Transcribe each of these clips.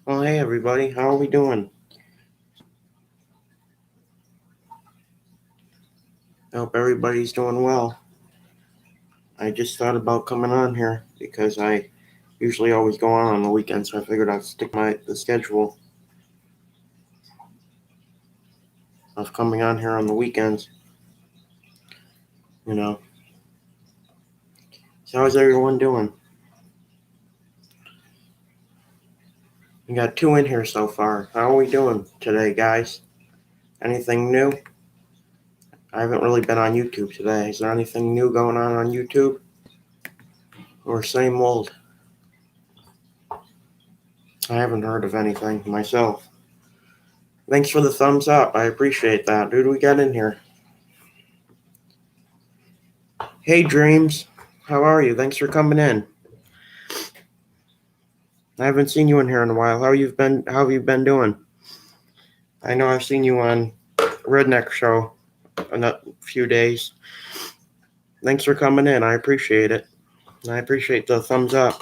Well, hey everybody, how are we doing? I hope everybody's doing well. I just thought about coming on here because I usually always go on the weekends, so I figured I'd stick the schedule of coming on here on the weekends. You know, so how's everyone doing? We got two in here so far. How are we doing today, guys? Anything new? I haven't really been on YouTube today. Is there anything new going on YouTube? Or same old? I haven't heard of anything myself. Thanks for the thumbs up. I appreciate that. Who do we got in here? Hey, Dreams. How are you? Thanks for coming in. I haven't seen you in here in a while. How have you been doing? I know I've seen you on Redneck Show in a few days. Thanks for coming in. I appreciate it. I appreciate the thumbs up.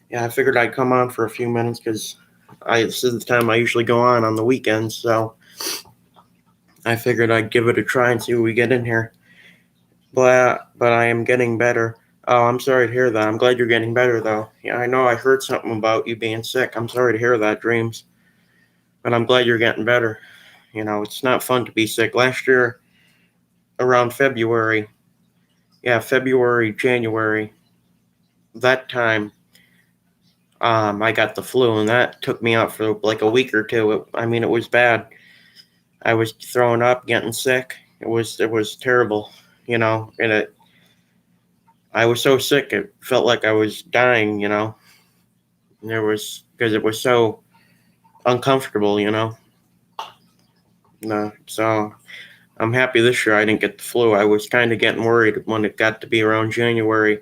Yeah, I figured I'd come on for a few minutes because this is the time I usually go on the weekends, so I figured I'd give it a try and see what we get in here. But I am getting better. Oh, I'm sorry to hear that. I'm glad you're getting better, though. Yeah, I know I heard something about you being sick. I'm sorry to hear that, Dreams. But I'm glad you're getting better. It's not fun to be sick. Last year, around February, February, January, that time, I got the flu, and that took me out for like a week or two. It was bad. I was throwing up, getting sick. It was terrible, and I was so sick, it felt like I was dying, and because it was so uncomfortable, so I'm happy this year I didn't get the flu. I was kind of getting worried when it got to be around January,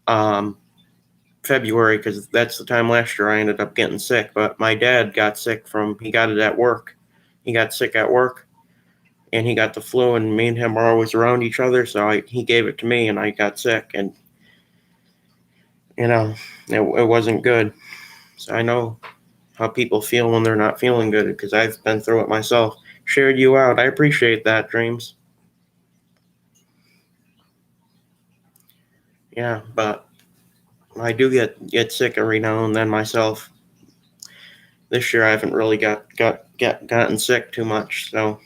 um, February, because that's the time last year I ended up getting sick. But my dad he got it at work. He got sick at work, and he got the flu, and me and him are always around each other, so he gave it to me, and I got sick, and, it wasn't good. So I know how people feel when they're not feeling good, because I've been through it myself. Shared you out. I appreciate that, Dreams. Yeah, but I do get sick every now and then myself. This year I haven't really gotten sick too much, so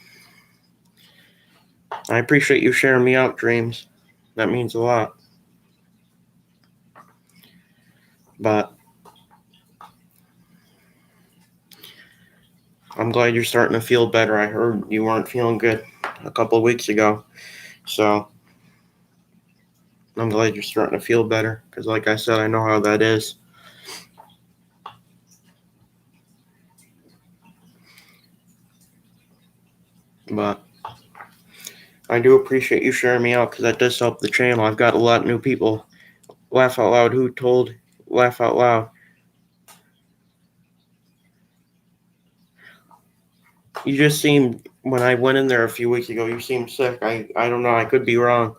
I appreciate you sharing me out, Dreams. That means a lot. But I'm glad you're starting to feel better. I heard you weren't feeling good a couple of weeks ago, so I'm glad you're starting to feel better. Because, like I said, I know how that is. But I do appreciate you sharing me out because that does help the channel. I've got a lot of new people. Laugh out loud. Who told? Laugh out loud. You just seemed, when I went in there a few weeks ago, you seemed sick. I don't know. I could be wrong.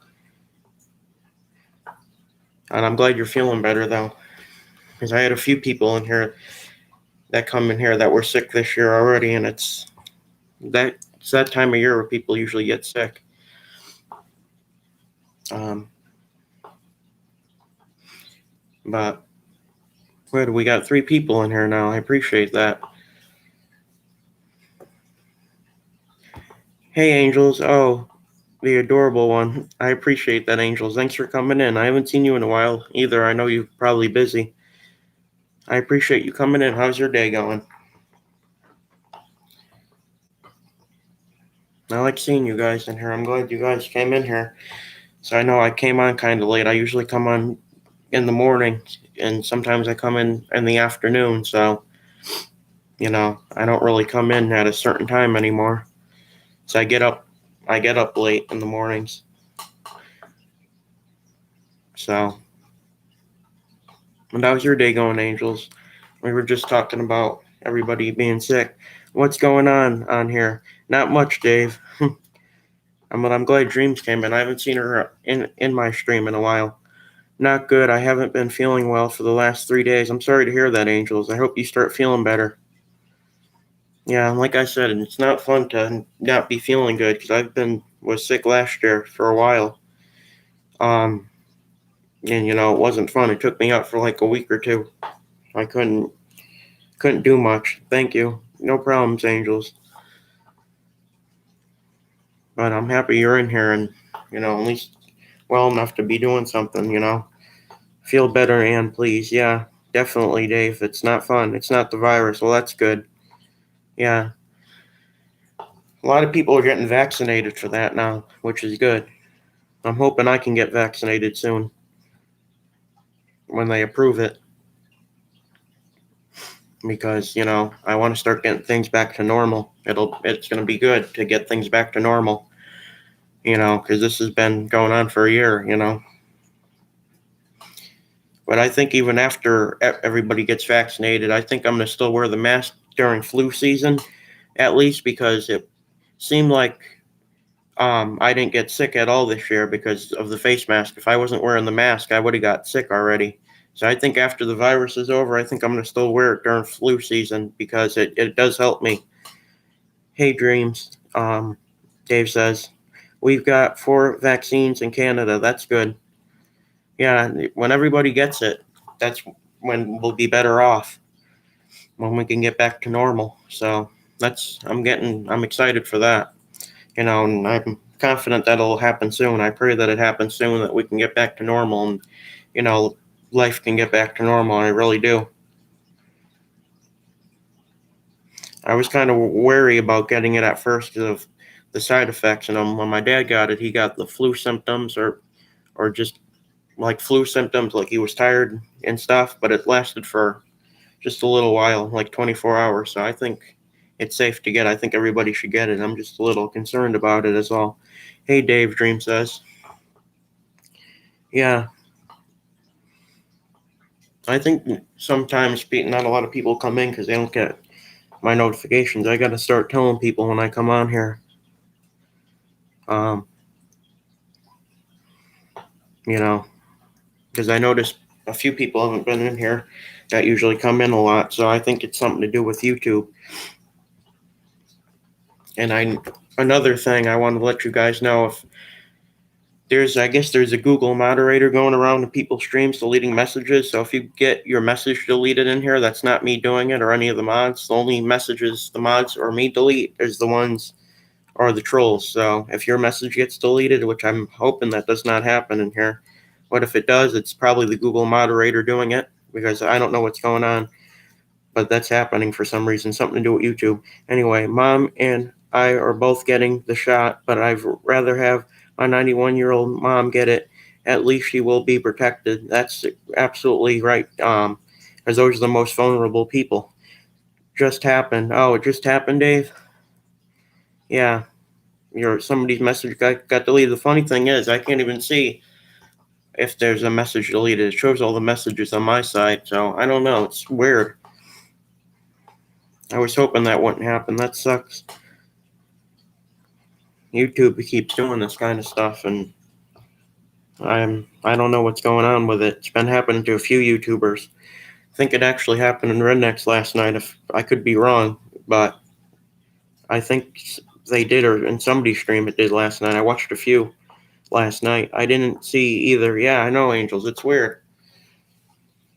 And I'm glad you're feeling better, though. Because I had a few people in here that come in here that were sick this year already, and it's that time of year where people usually get sick. Um, but good, we got 3 people in here now. I appreciate that. Hey, Angels. Oh, the adorable one. I appreciate that, Angels. Thanks for coming in. I haven't seen you in a while either. I know you're probably busy. I appreciate you coming in. How's your day going? I like seeing you guys in here. I'm glad you guys came in here. So I know I came on kind of late. I usually come on in the morning, and sometimes I come in the afternoon. So, I don't really come in at a certain time anymore. So I get up late in the mornings. So, and how's your day going, Angels? We were just talking about everybody being sick. What's going on here? Not much, Dave. But I'm glad Dreams came in. I haven't seen her in my stream in a while. Not good. I haven't been feeling well for the last 3 days. I'm sorry to hear that, Angels. I hope you start feeling better. Yeah, like I said, it's not fun to not be feeling good because was sick last year for a while. Um, and it wasn't fun. It took me out for like a week or two. I couldn't do much. Thank you. No problems, Angels. But I'm happy you're in here and at least well enough to be doing something. Feel better and please. Yeah, definitely, Dave. It's not fun. It's not the virus. Well, that's good. Yeah. A lot of people are getting vaccinated for that now, which is good. I'm hoping I can get vaccinated soon when they approve it because, I want to start getting things back to normal. It's going to be good to get things back to normal, because this has been going on for a year. But I think even after everybody gets vaccinated, I think I'm going to still wear the mask during flu season, at least because it seemed like I didn't get sick at all this year because of the face mask. If I wasn't wearing the mask, I would have got sick already. So I think after the virus is over, I think I'm going to still wear it during flu season because it does help me. Hey, Dreams, Dave says, we've got 4 vaccines in Canada. That's good. Yeah, when everybody gets it, that's when we'll be better off, when we can get back to normal. So I'm excited for that. And I'm confident that'll happen soon. I pray that it happens soon, that we can get back to normal and, life can get back to normal. I really do. I was kind of wary about getting it at first because of the side effects. And when my dad got it, he got the flu symptoms or just like flu symptoms, like he was tired and stuff, but it lasted for just a little while, like 24 hours. So I think it's safe to get. I think everybody should get it. I'm just a little concerned about it as all. Hey, Dave, Dream says. Yeah, I think sometimes not a lot of people come in because they don't get my notifications. I got to start telling people when I come on here. Um, because I noticed a few people haven't been in here that usually come in a lot. So I think it's something to do with YouTube. And another thing I want to let you guys know, if I guess there's a Google moderator going around to people's streams deleting messages. So if you get your message deleted in here, that's not me doing it or any of the mods. The only messages the mods or me delete is the ones or the trolls. So if your message gets deleted, which I'm hoping that does not happen in here, but if it does, it's probably the Google moderator doing it because I don't know what's going on. But that's happening for some reason, something to do with YouTube. Anyway, Mom and I are both getting the shot, but I'd rather have my 91-year-old mom get it. At least she will be protected. That's absolutely right. Because those are the most vulnerable people. Just happened. Oh, it just happened, Dave? Yeah. Somebody's message got deleted. The funny thing is, I can't even see if there's a message deleted. It shows all the messages on my side, so I don't know. It's weird. I was hoping that wouldn't happen. That sucks. YouTube keeps doing this kind of stuff, and I don't know what's going on with it. It's been happening to a few YouTubers. I think it actually happened in Rednecks last night. If I could be wrong, but I think they did, or in somebody's stream it did last night. I watched a few last night. I didn't see either. Yeah, I know, Angels. It's weird.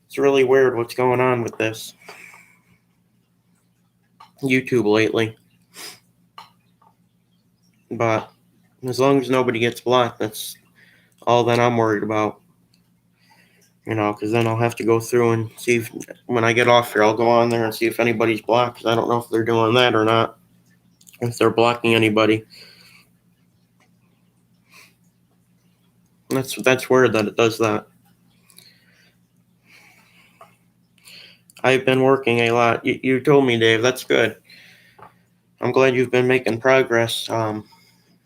It's really weird what's going on with this YouTube lately. But as long as nobody gets blocked, that's all that I'm worried about. Because then I'll have to go through and see if, when I get off here, I'll go on there and see if anybody's blocked. Because I don't know if they're doing that or not. If they're blocking anybody. That's weird that it does that. I've been working a lot. You told me, Dave. That's good. I'm glad you've been making progress.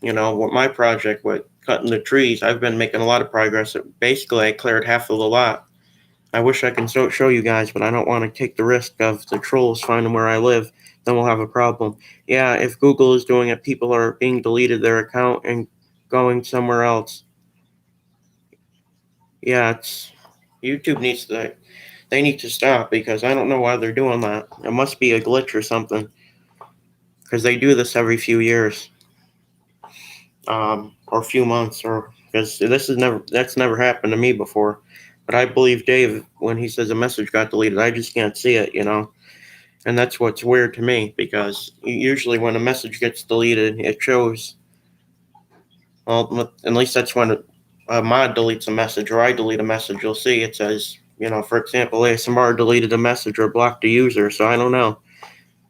With my project with cutting the trees, I've been making a lot of progress. Basically, I cleared half of the lot. I wish I can show you guys, but I don't want to take the risk of the trolls finding where I live. Then we'll have a problem. Yeah, if Google is doing it, people are being deleted their account and going somewhere else. Yeah, YouTube needs to, they need to stop because I don't know why they're doing that. It must be a glitch or something because they do this every few years, or few months, or because that's never happened to me before. But I believe Dave when he says a message got deleted. I just can't see it, and that's what's weird to me because usually when a message gets deleted, it shows. Well, at least that's when a mod deletes a message or I delete a message. You'll see it says, for example, ASMR deleted a message or blocked a user. So I don't know.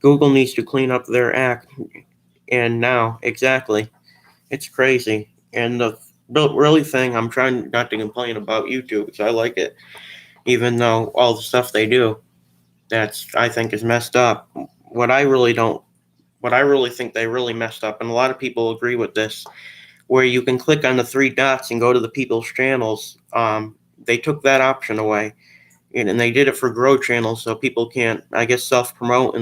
Google needs to clean up their act, and now exactly, it's crazy. And the really thing, I'm trying not to complain about YouTube because I like it, even though all the stuff they do, that's I think is messed up. What I really don't, what I really think they really messed up, and a lot of people agree with this, where you can click on the three dots and go to the people's channels. They took that option away, and they did it for grow channels, so people can't, I guess, self promote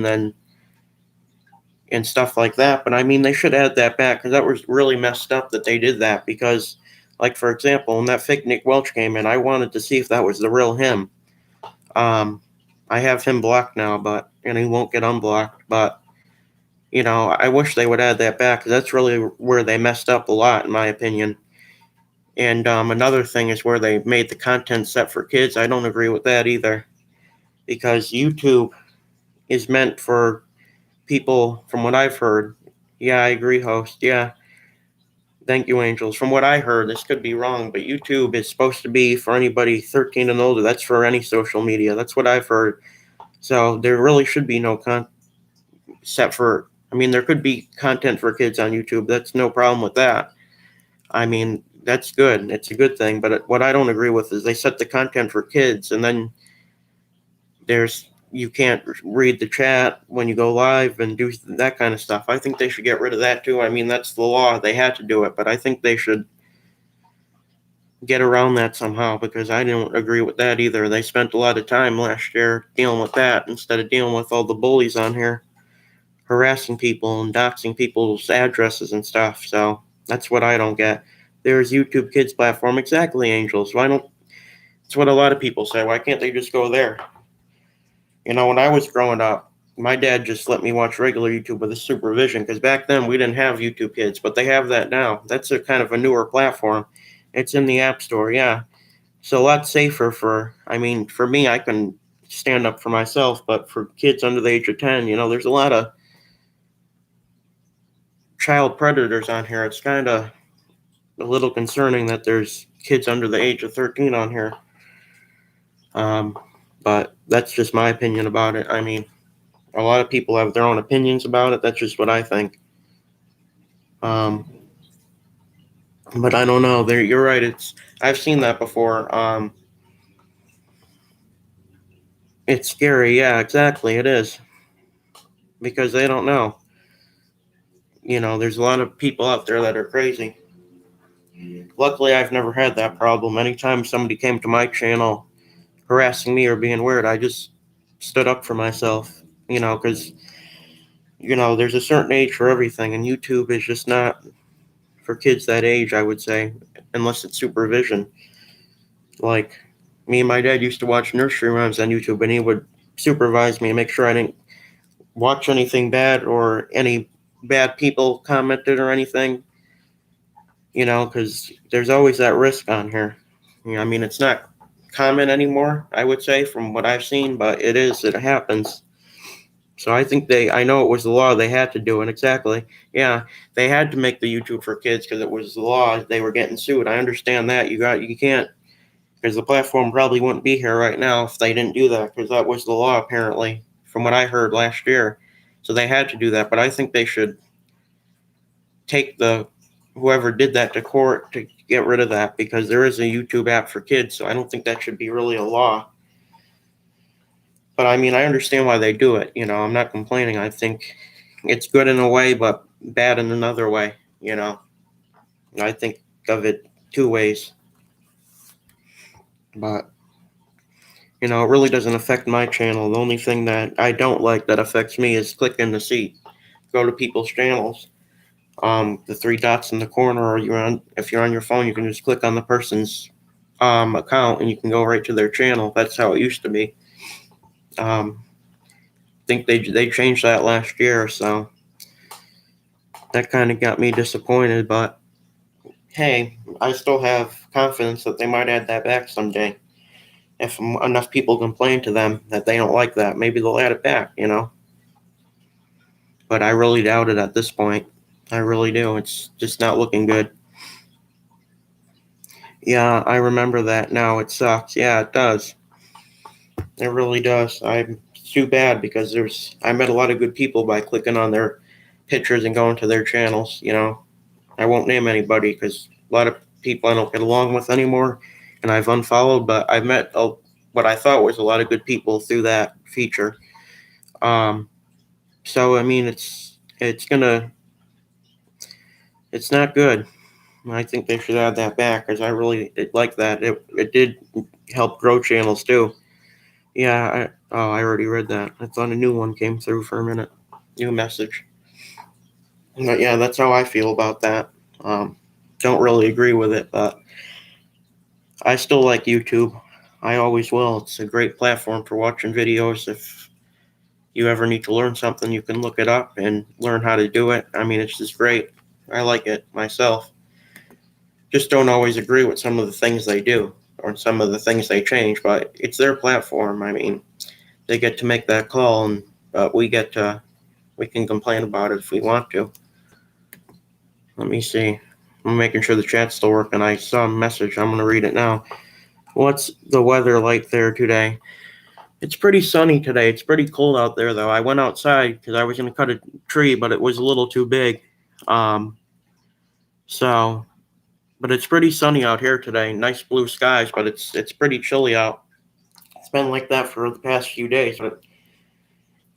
and stuff like that. But I mean, they should add that back because that was really messed up that they did that. Because, like for example, when that fake Nick Welch came in, I wanted to see if that was the real him. Um, I have him blocked now, and he won't get unblocked. But I wish they would add that back because that's really where they messed up a lot, in my opinion. And another thing is where they made the content set for kids. I don't agree with that either because YouTube is meant for people, from what I've heard. Yeah, I agree, host. Yeah, thank you, Angels. From what I heard, this could be wrong, but YouTube is supposed to be for anybody 13 and older. That's for any social media. That's what I've heard. So there really should be no set for. I mean, there could be content for kids on YouTube. That's no problem with that. I mean, that's good. It's a good thing. But what I don't agree with is they set the content for kids, and then you can't read the chat when you go live and do that kind of stuff. I think they should get rid of that too. I mean, that's the law. They had to do it, but I think they should get around that somehow because I don't agree with that either. They spent a lot of time last year dealing with that instead of dealing with all the bullies on here harassing people and doxing people's addresses and stuff. So that's what I don't get. There's YouTube Kids platform. Exactly, Angels. Why don't, it's what a lot of people say. Why can't they just go there? When I was growing up, my dad just let me watch regular YouTube with his supervision because back then we didn't have YouTube Kids, but they have that now. That's a kind of a newer platform. It's in the App Store, yeah. So a lot safer I mean, for me, I can stand up for myself, but for kids under the age of 10, there's a lot of child predators on here. It's kind of a little concerning that there's kids under the age of 13 on here. But that's just my opinion about it. I mean, a lot of people have their own opinions about it. That's just what I think. But I don't know. You're right. I've seen that before. It's scary. Yeah, exactly. It is because they don't know. There's a lot of people out there that are crazy. Luckily, I've never had that problem. Anytime somebody came to my channel harassing me or being weird, I just stood up for myself. Because there's a certain age for everything, and YouTube is just not for kids that age, I would say, unless it's supervision. Like, me and my dad used to watch nursery rhymes on YouTube, and he would supervise me and make sure I didn't watch anything bad or any bad people commented or anything, because there's always that risk on here. I mean, it's not common anymore, I would say, from what I've seen, but it happens. So I know it was the law. They had to do it. Exactly. Yeah, they had to make the YouTube for kids because it was the law. They were getting sued. I understand that. You can't, because the platform probably wouldn't be here right now if they didn't do that because that was the law apparently, from what I heard last year. So they had to do that. But I think they should take whoever did that to court to get rid of that because there is a YouTube app for kids. So I don't think that should be really a law. But I mean, I understand why they do it. I'm not complaining. I think it's good in a way, but bad in another way. I think of it two ways. But, it really doesn't affect my channel. The only thing that I don't like that affects me is clicking to see, go to people's channels. The three dots in the corner, or if you're on your phone, you can just click on the person's account and you can go right to their channel. That's how it used to be. I think they changed that last year, so that kind of got me disappointed. But hey, I still have confidence that they might add that back someday. If enough people complain to them that they don't like that, maybe they'll add it back. But I really doubt it at this point. I really do. It's just not looking good. Yeah, I remember that now. It sucks. Yeah, it does. It really does. It's too bad because I met a lot of good people by clicking on their pictures and going to their channels. I won't name anybody because a lot of people I don't get along with anymore, and I've unfollowed. But I've met what I thought was a lot of good people through that feature. So I mean, it's not good. I think they should add that back because I really did like that. It did help grow channels too. Yeah, I already read that. I thought a new one came through for a minute. New message. But yeah, that's how I feel about that. Don't really agree with it, but I still like YouTube. I always will. It's a great platform for watching videos. If you ever need to learn something, you can look it up and learn how to do it. I mean, it's just great. I like it myself. Just don't always agree with some of the things they do or some of the things they change, but it's their platform. I mean, they get to make that call, and we can complain about it if we want to. Let me see. I'm making sure the chat's still working. I saw a message. I'm going to read it now. What's the weather like there today? It's pretty sunny today. It's pretty cold out there, though. I went outside because I was going to cut a tree, but it was a little too big. So, but it's pretty sunny out here today. Nice blue skies, but it's pretty chilly out. It's been like that for the past few days, but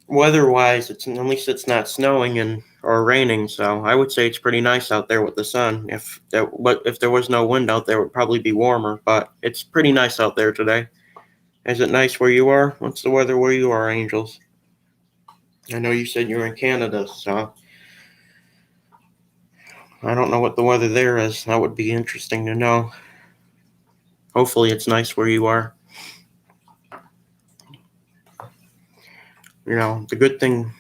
weather-wise, at least it's not snowing or raining, so I would say it's pretty nice out there with the sun. If there was no wind out there, it would probably be warmer, but it's pretty nice out there today. Is it nice where you are? What's the weather where you are, Angels? I know you said you're in Canada, so I don't know what the weather there is. That would be interesting to know. Hopefully it's nice where you are. The good thing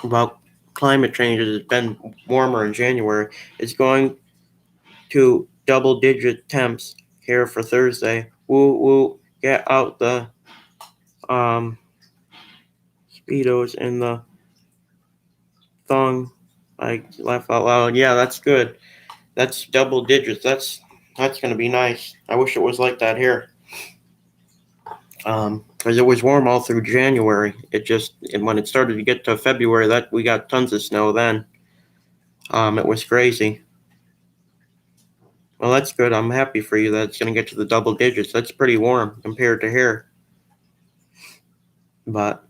about climate change is it's been warmer in January. It's going to double-digit temps here for Thursday. Woo woo! Get out the speedos and the thong. I laugh out loud. Yeah, that's good. That's double digits. That's gonna be nice. I wish it was like that here. Because it was warm all through January. And when it started to get to February, that we got tons of snow then. It was crazy. Well, that's good. I'm happy for you that it's gonna get to the double digits. That's pretty warm compared to here. But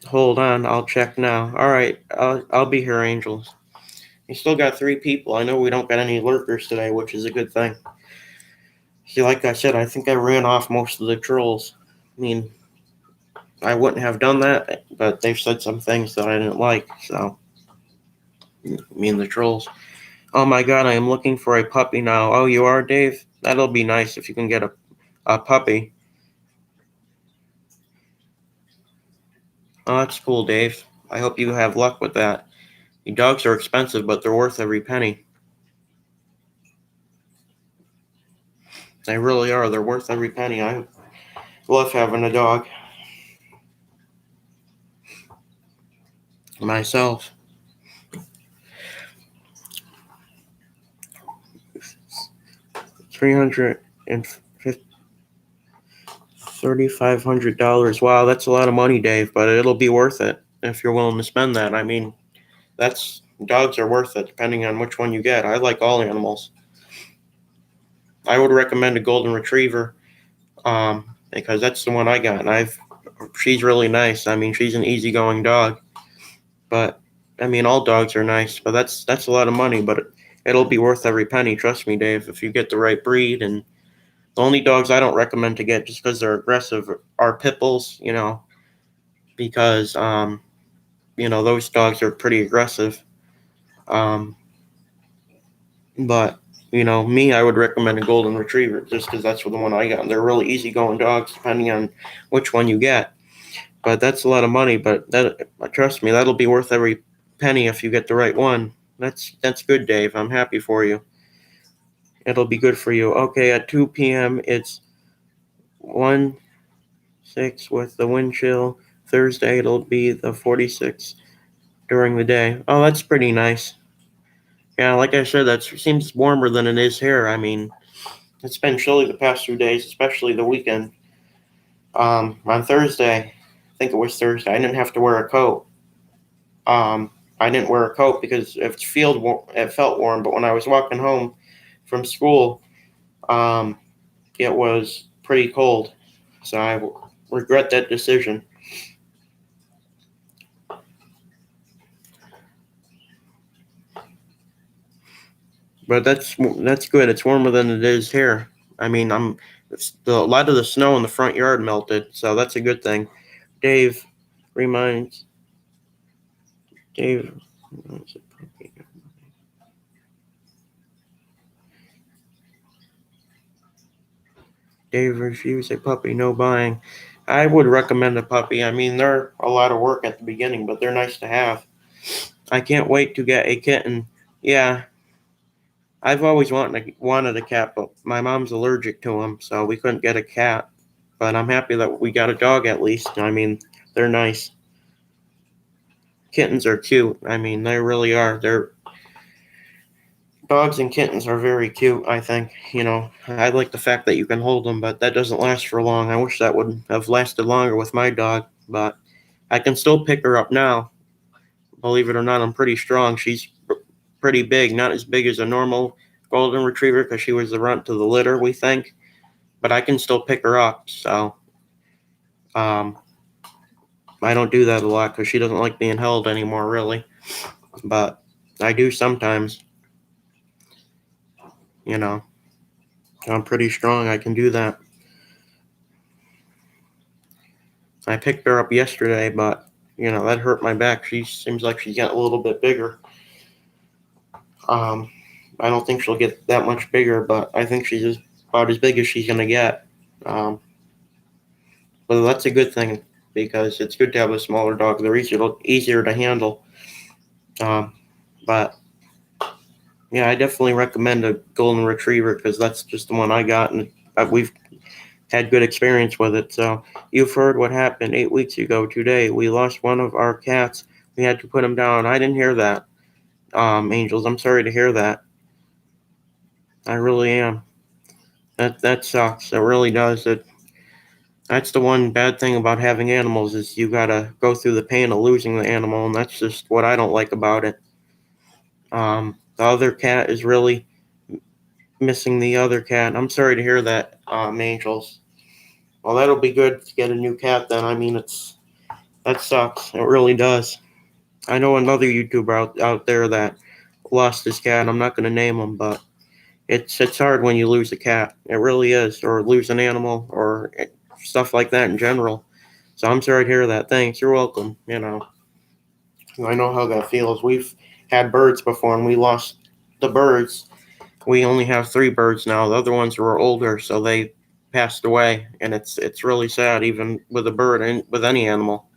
hold on, I'll check now. All right, I'll be here, Angels. You still got 3 people. I know we don't got any lurkers today, which is a good thing. See, like I said, I think I ran off most of the trolls. I mean, I wouldn't have done that, but they've said some things that I didn't like. So, me and the trolls. Oh my God, I am looking for a puppy now. Oh, you are, Dave? That'll be nice if you can get a puppy. Oh, that's cool, Dave. I hope you have luck with that. The dogs are expensive, but they're worth every penny. They really are. They're worth every penny. I love having a dog. Myself. $3,500. Wow, that's a lot of money, Dave, but it'll be worth it if you're willing to spend that. I mean, dogs are worth it depending on which one you get. I like all animals. I would recommend a golden retriever, because that's the one I got. And she's really nice. I mean, she's an easygoing dog. But I mean, all dogs are nice. But that's a lot of money. But it'll be worth every penny. Trust me, Dave. If you get the right breed. And the only dogs I don't recommend to get just because they're aggressive are pit bulls. Because those dogs are pretty aggressive. But Me, I would recommend a golden retriever just because that's the one I got. They're really easygoing dogs, depending on which one you get. But that's a lot of money. But trust me, that'll be worth every penny if you get the right one. That's good, Dave. I'm happy for you. It'll be good for you. Okay, at 2 p.m. it's 1-6 with the wind chill. Thursday it'll be the 46 during the day. Oh, that's pretty nice. Yeah, like I said, that seems warmer than it is here. I mean, it's been chilly the past 2 days, especially the weekend. On Thursday, I think it was Thursday, I didn't have to wear a coat. I didn't wear a coat because it felt warm, but when I was walking home from school, um, it was pretty cold. So I regret that decision. But that's good. It's warmer than it is here. I mean, a lot of the snow in the front yard melted, so that's a good thing. Dave reminds Dave. Dave refused a puppy. No buying. I would recommend a puppy. I mean, they're a lot of work at the beginning, but they're nice to have. I can't wait to get a kitten. Yeah, I've always wanted a cat, but my mom's allergic to them, so we couldn't get a cat. But I'm happy that we got a dog at least. I mean, they're nice. Kittens are cute. I mean, they really are. They're Dogs and kittens are very cute, I think. I like the fact that you can hold them, but that doesn't last for long. I wish that would have lasted longer with my dog, but I can still pick her up now. Believe it or not, I'm pretty strong. She's pretty big, not as big as a normal golden retriever because she was the runt to the litter, we think, but I can still pick her up. So um, I don't do that a lot because she doesn't like being held anymore, really, but I do sometimes. you know I'm pretty strong. I can do that. I picked her up yesterday, but that hurt my back. She seems like she's getting a little bit bigger. um, I don't think she'll get that much bigger, but I think she's about as big as she's gonna get. um, but that's a good thing because it's good to have a smaller dog. They're easier to handle. um, but yeah, I definitely recommend a golden retriever because that's just the one I got, and we've had good experience with it. So you've heard what happened 8 weeks ago today. We lost one of our cats. We had to put him down. I didn't hear that, Angels. I'm sorry to hear that. I really am. That sucks. It really does. That's the one bad thing about having animals is you gotta go through the pain of losing the animal, and that's just what I don't like about it. The other cat is really missing the other cat. I'm sorry to hear that, Angels. Well, that'll be good to get a new cat then. I mean, that sucks. It really does. I know another YouTuber out there that lost his cat. I'm not going to name him, but it's hard when you lose a cat. It really is, or lose an animal, or stuff like that in general. So I'm sorry to hear that. Thanks. You're welcome. I know how that feels. We've had birds before, and we lost the birds. We only have 3 birds now. The other ones were older, so they passed away, and it's really sad, even with a bird and with any animal.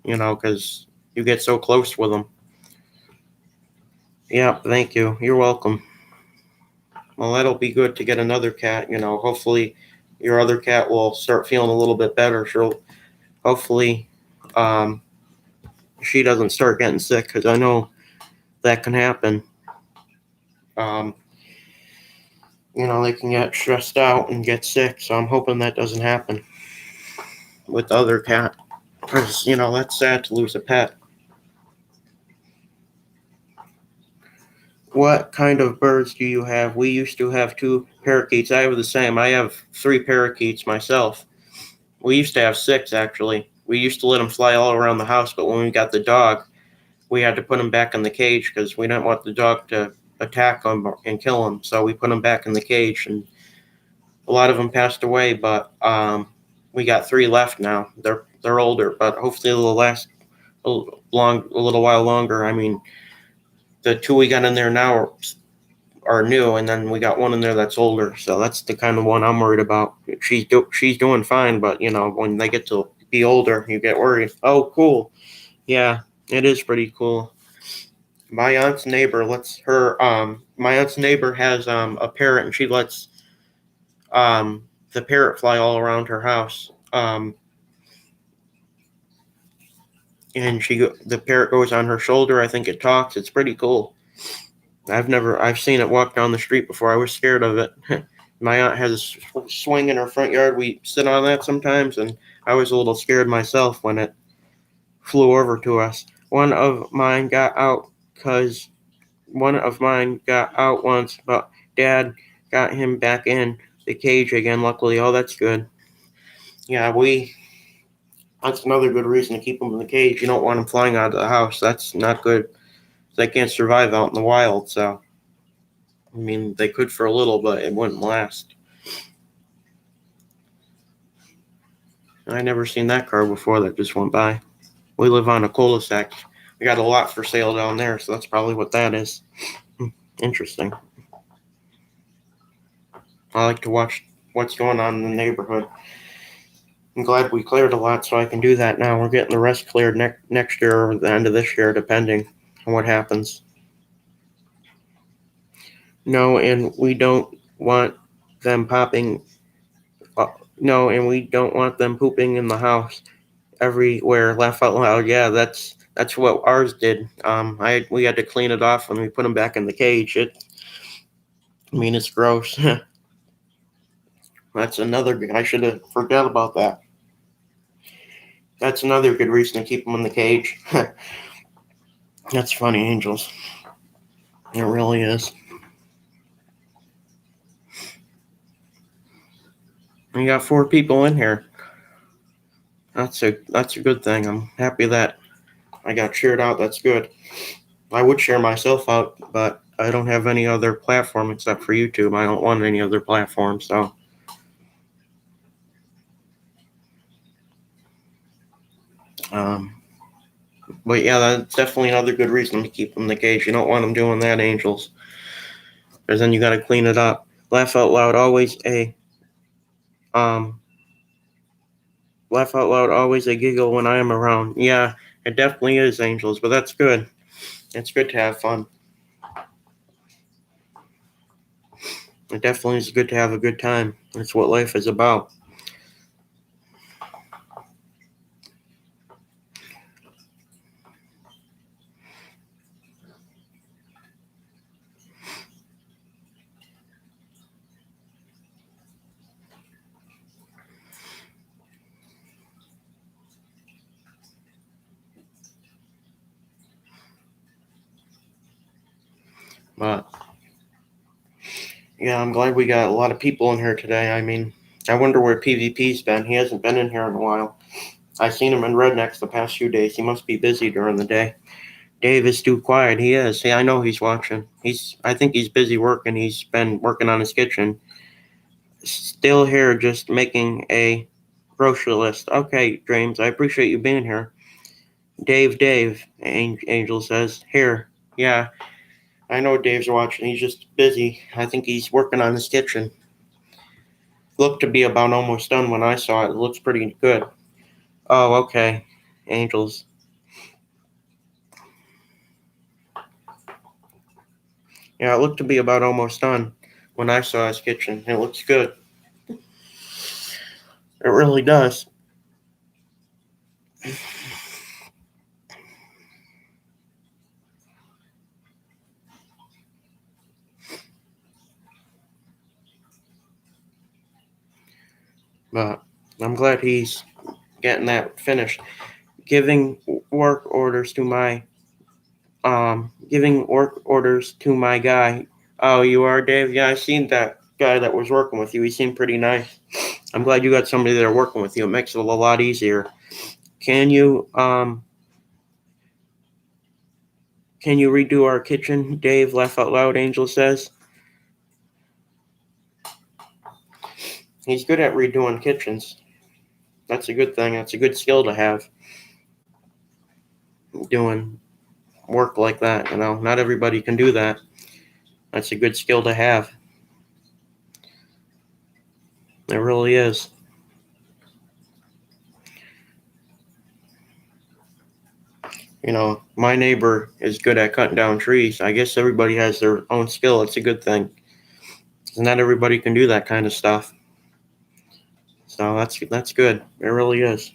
Because you get so close with them. Yeah, thank you. You're welcome. Well, that'll be good to get another cat. Hopefully your other cat will start feeling a little bit better. Hopefully, um, she doesn't start getting sick because I know that can happen. Um, they can get stressed out and get sick. So I'm hoping that doesn't happen with the other cat because, that's sad to lose a pet. What kind of birds do you have? We used to have 2 parakeets. I have the same. I have 3 parakeets myself. We used to have 6, actually. We used to let them fly all around the house, but when we got the dog, we had to put them back in the cage because we didn't want the dog to attack them and kill them. So we put them back in the cage, and a lot of them passed away, but we got 3 left now. They're older, but hopefully they'll last a little while longer. I mean, the 2 we got in there now are new, and then we got one in there that's older. So that's the kind of one I'm worried about. She's doing fine, but when they get to be older, you get worried. Oh, cool. Yeah, it is pretty cool. My aunt's neighbor lets her my aunt's neighbor has a parrot, and she lets the parrot fly all around her house. And the parrot goes on her shoulder. I think it talks. It's pretty cool. I've seen it walk down the street before. I was scared of it. My aunt has a swing in her front yard. We sit on that sometimes, and I was a little scared myself when it flew over to us. One of mine got out once, but Dad got him back in the cage again. Luckily, oh, that's good. Yeah, that's another good reason to keep them in the cage. You don't want them flying out of the house. That's not good. They can't survive out in the wild. So, I mean, they could for a little, but it wouldn't last. I never seen that car before that just went by. We live on a cul-de-sac. We got a lot for sale down there, so that's probably what that is. Interesting. I like to watch what's going on in the neighborhood. I'm glad we cleared a lot, so I can do that now. We're getting the rest cleared next year or the end of this year, depending on what happens. No, and we don't want them popping. No, and we don't want them pooping in the house everywhere. Laugh out loud. Yeah, that's what ours did. We had to clean it off when we put them back in the cage. It's gross. That's another. I should have forgot about that. That's another good reason to keep them in the cage. That's funny, Angels. It really is. We got 4 people in here. That's a good thing. I'm happy that I got shared out. That's good. I would share myself out, but I don't have any other platform except for YouTube. I don't want any other platform, so. But yeah, that's definitely another good reason to keep them in the cage. You don't want them doing that, Angels, because then you got to clean it up. Laugh out loud, always a giggle when I am around. Yeah, it definitely is, Angels, but that's good. It's good to have fun. It definitely is good to have a good time. That's what life is about. But yeah, I'm glad we got a lot of people in here today. I wonder where PvP's been. He hasn't been in here in a while. I've seen him in Rednecks the past few days. He must be busy during the day. Dave is too quiet. He is. Yeah, I know he's watching. I think he's busy working. He's been working on his kitchen. Still here, just making a grocery list. Okay, James, I appreciate you being here. Dave, Angel says. Here. Yeah, I know Dave's watching. He's just busy. I think he's working on his kitchen. Looked to be about almost done when I saw it. It looks pretty good. Oh, okay. Angels. Yeah, it looked to be about almost done when I saw his kitchen. It looks good. It really does. But I'm glad he's getting that finished. Giving work orders to my guy. Oh, you are, Dave? Yeah, I seen that guy that was working with you. He seemed pretty nice. I'm glad you got somebody there working with you. It makes it a lot easier. Can you redo our kitchen? Dave, laugh out loud, Angel says. He's good at redoing kitchens. That's a good thing. That's a good skill to have. Doing work like that, not everybody can do that. That's a good skill to have. It really is. My neighbor is good at cutting down trees. I guess everybody has their own skill. It's a good thing. 'Cause not everybody can do that kind of stuff. So that's good. It really is.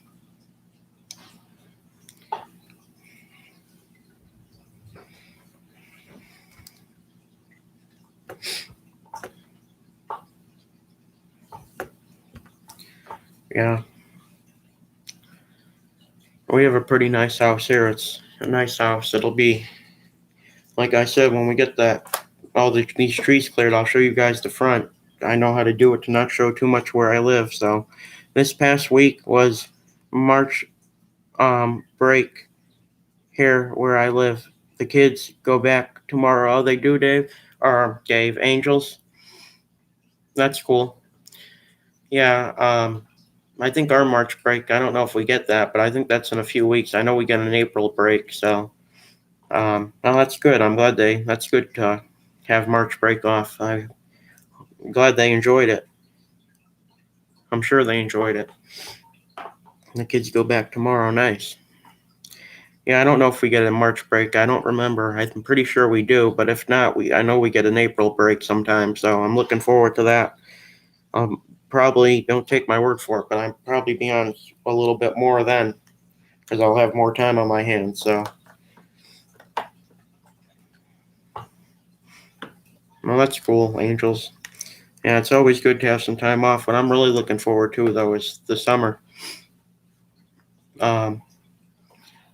Yeah. We have a pretty nice house here. It's a nice house. It'll be, like I said, when we get these trees cleared, I'll show you guys the front. I know how to do it to not show too much where I live. So this past week was March break here where I live. The kids go back tomorrow. Oh, they do, Dave? Or Dave, Angels. That's cool. Yeah, I think our March break, I don't know if we get that, but I think that's in a few weeks. I know we get an April break, so well, that's good. That's good to have March break off. I'm glad they enjoyed it. I'm sure they enjoyed it. The kids go back tomorrow. Nice. Yeah, I don't know if we get a March break. I don't remember. I'm pretty sure we do, but if not, I know we get an April break sometime, so I'm looking forward to that. Probably, don't take my word for it, but I'll probably be on a little bit more then because I'll have more time on my hands. So, well, that's cool, Angels. Yeah, it's always good to have some time off. What I'm really looking forward to, though, is the summer. Um,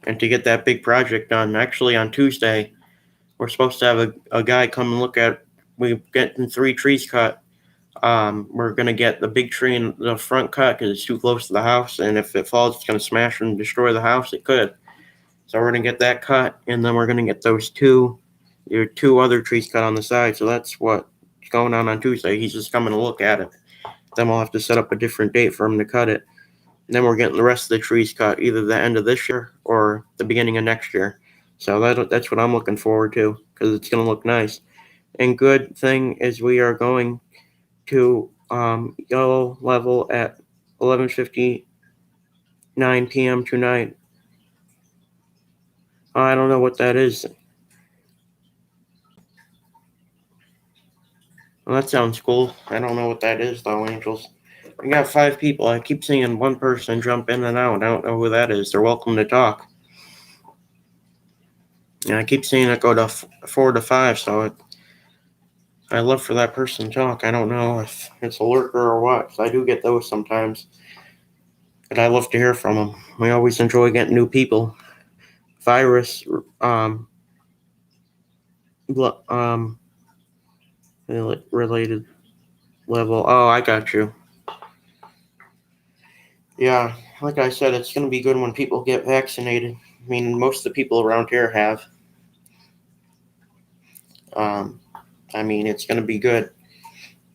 and to get that big project done. Actually, on Tuesday, we're supposed to have a guy come and look at. We're getting 3 trees cut. We're gonna get the big tree in the front cut because it's too close to the house, and if it falls, it's gonna smash and destroy the house. It could. So we're gonna get that cut, and then we're gonna get your 2 other trees cut on the side. So that's what's going on Tuesday. He's just coming to look at it. Then we'll have to set up a different date for him to cut it. And then we're getting the rest of the trees cut either the end of this year or the beginning of next year. So that's what I'm looking forward to because it's gonna look nice. And good thing is we are going to yellow level at 11:59 p.m. tonight. I don't know what that is. Well, that sounds cool. I don't know what that is though, Angels. We got 5 people. I keep seeing one person jump in and out. I don't know who that is. They're welcome to talk. And I keep seeing it go to 4 to 5, so I love for that person to talk. I don't know if it's a lurker or what. 'Cause I do get those sometimes. But I love to hear from them. We always enjoy getting new people. Virus, related level. Oh, I got you. Yeah, like I said, it's going to be good when people get vaccinated. I mean, most of the people around here have. Um, I mean, it's going to be good.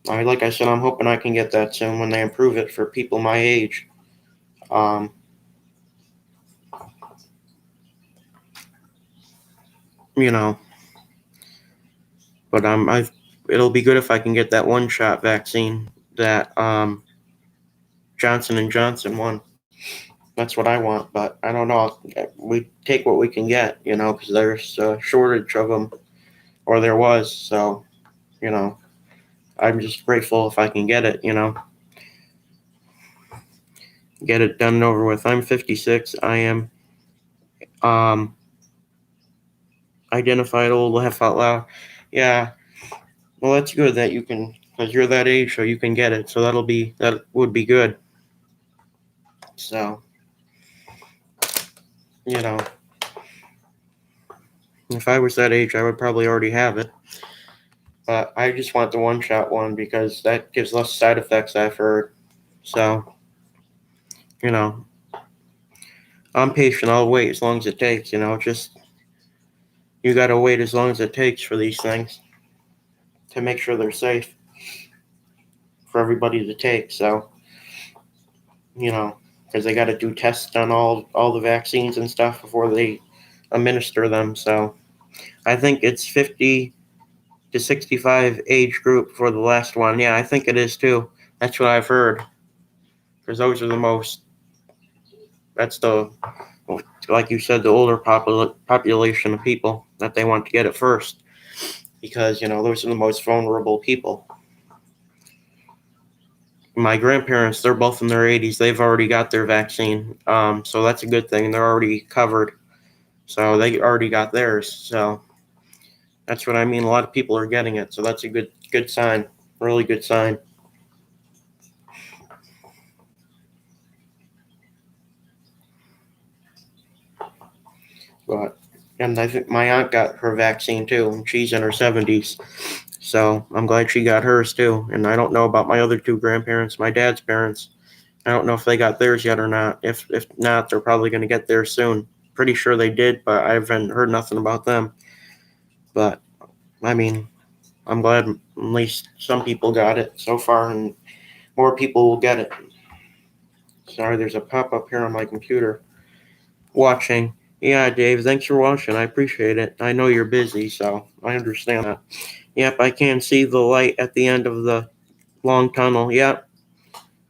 Like I said, I'm hoping I can get that soon when they improve it for people my age. Um, you know, but it'll be good if I can get that 1-shot vaccine that Johnson and Johnson won. That's what I want, but I don't know. We take what we can get, because there's a shortage of them, or there was. So, I'm just grateful if I can get it, get it done and over with. I'm 56. I am identified old, laugh out loud. Yeah, well, that's good that you can, because you're that age, so you can get it. So that would be good. So, if I was that age, I would probably already have it. But I just want the 1-shot one because that gives less side effects, I've heard. So, I'm patient. I'll wait as long as it takes, just you got to wait as long as it takes for these things to make sure they're safe for everybody to take. So, because they got to do tests on all the vaccines and stuff before they administer them. So, I think it's 50. to 65 age group for the last one. Yeah, I think it is too. That's what I've heard. Because those are the most, that's the, like you said, the older population of people that they want to get it first. Because, those are the most vulnerable people. My grandparents, they're both in their 80s. They've already got their vaccine. So that's a good thing. They're already covered. So they already got theirs. So that's what I mean. A lot of people are getting it. So that's a good sign. Really good sign. But, and I think my aunt got her vaccine too, and she's in her 70s. So I'm glad she got hers too. And I don't know about my other two grandparents, my dad's parents. I don't know if they got theirs yet or not. If not, they're probably going to get theirs soon. Pretty sure they did, but I haven't heard nothing about them. But I mean, I'm glad at least some people got it so far, and more people will get it. Sorry, there's a pop-up here on my computer. Watching. Yeah, Dave, thanks for watching. I appreciate it. I know you're busy, so I understand that. Yep, I can see the light at the end of the long tunnel. Yep,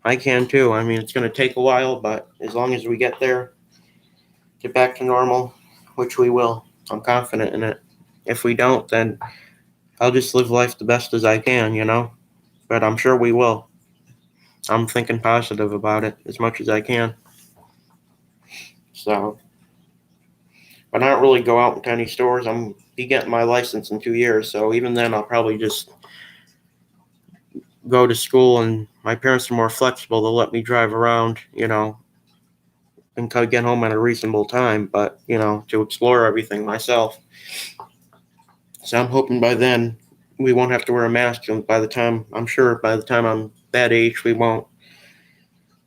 I can too. I mean, it's going to take a while, but as long as we get there, get back to normal, which we will, I'm confident in it. If we don't, then I'll just live life the best as I can. But I'm sure we will. I'm thinking positive about it as much as I can. So, but I don't really go out into any stores. I'm be getting my license in 2 years, so even then I'll probably just go to school, and my parents are more flexible. They'll let me drive around, and get home at a reasonable time, but, to explore everything myself. So I'm hoping by then we won't have to wear a mask, and I'm sure by the time I'm that age, we won't.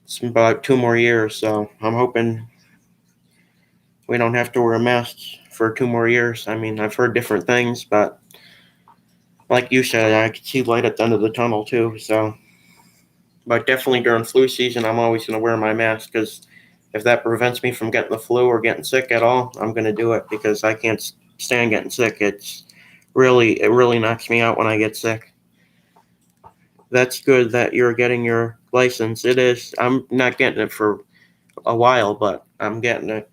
It's about 2 more years, so I'm hoping we don't have to wear a mask for 2 more years. I mean, I've heard different things, but like you said, I could see light at the end of the tunnel too. So, but definitely during flu season, I'm always going to wear my mask, because if that prevents me from getting the flu or getting sick at all, I'm going to do it, because I can't stand getting sick. It really knocks me out when I get sick. That's good that you're getting your license. It is. I'm not getting it for a while, but I'm getting it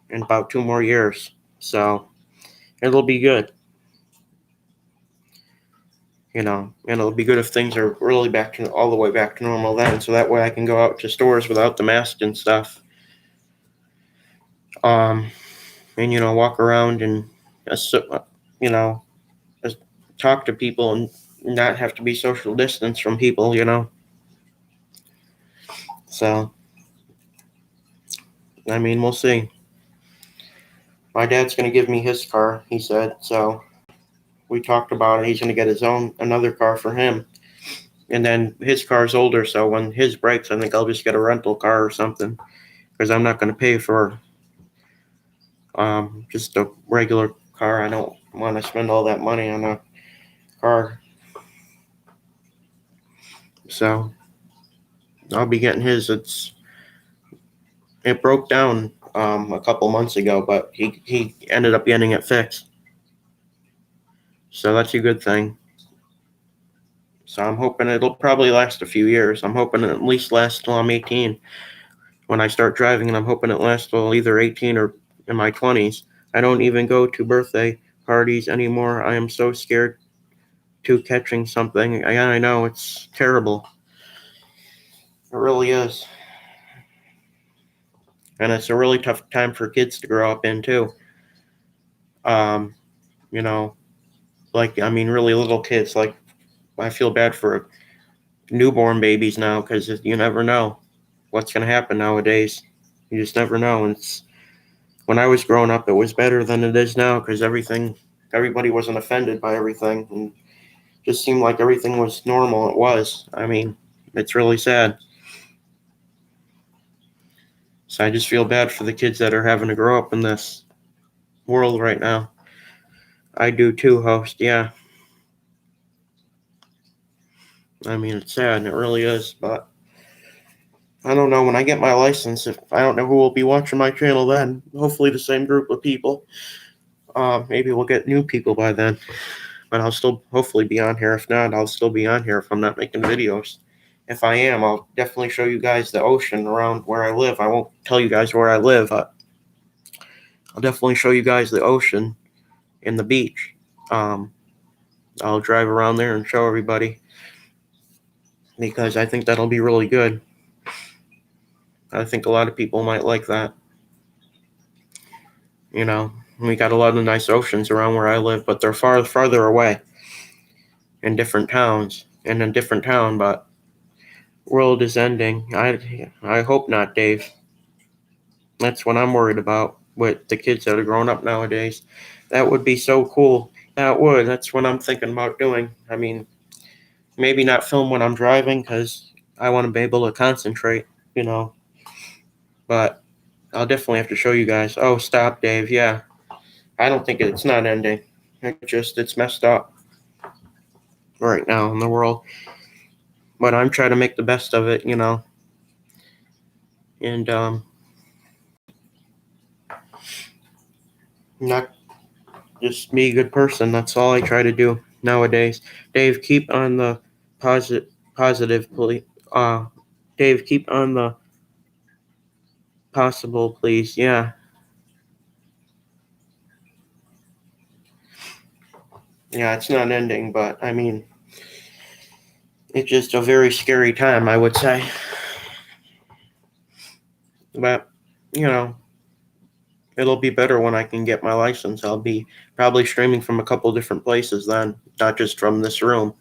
in about 2 more years. So it'll be good. And it'll be good if things are really all the way back to normal then, so that way I can go out to stores without the mask and stuff. And walk around and you know talk to people and not have to be social distance from people. So I mean, we'll see. My dad's going to give me his car, he said. So we talked about it. He's going to get another car for him. And then his car's older, so when his breaks, I think I'll just get a rental car or something, because I'm not going to pay for just a regular car. I don't want to spend all that money on a car. So I'll be getting his. It broke down a couple months ago, but he ended up getting it fixed. So that's a good thing. So I'm hoping it'll probably last a few years. I'm hoping it at least lasts till I'm 18 when I start driving, and I'm hoping it lasts till either 18 or in my 20s. I don't even go to birthday parties anymore. I am so scared to catching something. I know, it's terrible. It really is. And it's a really tough time for kids to grow up in too. Um, you know, really little kids. Like, I feel bad for newborn babies now, because you never know what's going to happen nowadays. You just never know. And when I was growing up, it was better than it is now, because everybody wasn't offended by everything, and just seemed like everything was normal. It was. I mean, it's really sad. So I just feel bad for the kids that are having to grow up in this world right now. I do too, host. Yeah. I mean, it's sad. It really is. But I don't know. When I get my license, I don't know who will be watching my channel then. Hopefully the same group of people. Maybe we'll get new people by then. but I'll still hopefully be on here. If not, I'll still be on here if I'm not making videos. If I am, I'll definitely show you guys the ocean around where I live. I won't tell you guys where I live, but I'll definitely show you guys the ocean and the beach. I'll drive around there and show everybody because I think that'll be really good. I think a lot of people might like that. You know, we got a lot of nice oceans around where I live, but they're farther away in different towns, in a different town, but world is ending. I hope not, Dave. That's what I'm worried about with the kids that are growing up nowadays. That would be so cool. That would. That's what I'm thinking about doing. I mean, maybe not film when I'm driving because I want to be able to concentrate, you know. But I'll definitely have to show you guys. Oh, stop, Dave. Yeah. I don't think it's not ending. It's messed up right now in the world. But I'm trying to make the best of it, you know. And not just be a good person. That's all I try to do nowadays. Dave, keep on the positive, please. Dave, keep on the possible, please. Yeah. Yeah, it's not ending, but I mean, it's just a very scary time, I would say. But, you know, it'll be better when I can get my license. I'll be probably streaming from a couple different places then, not just from this room.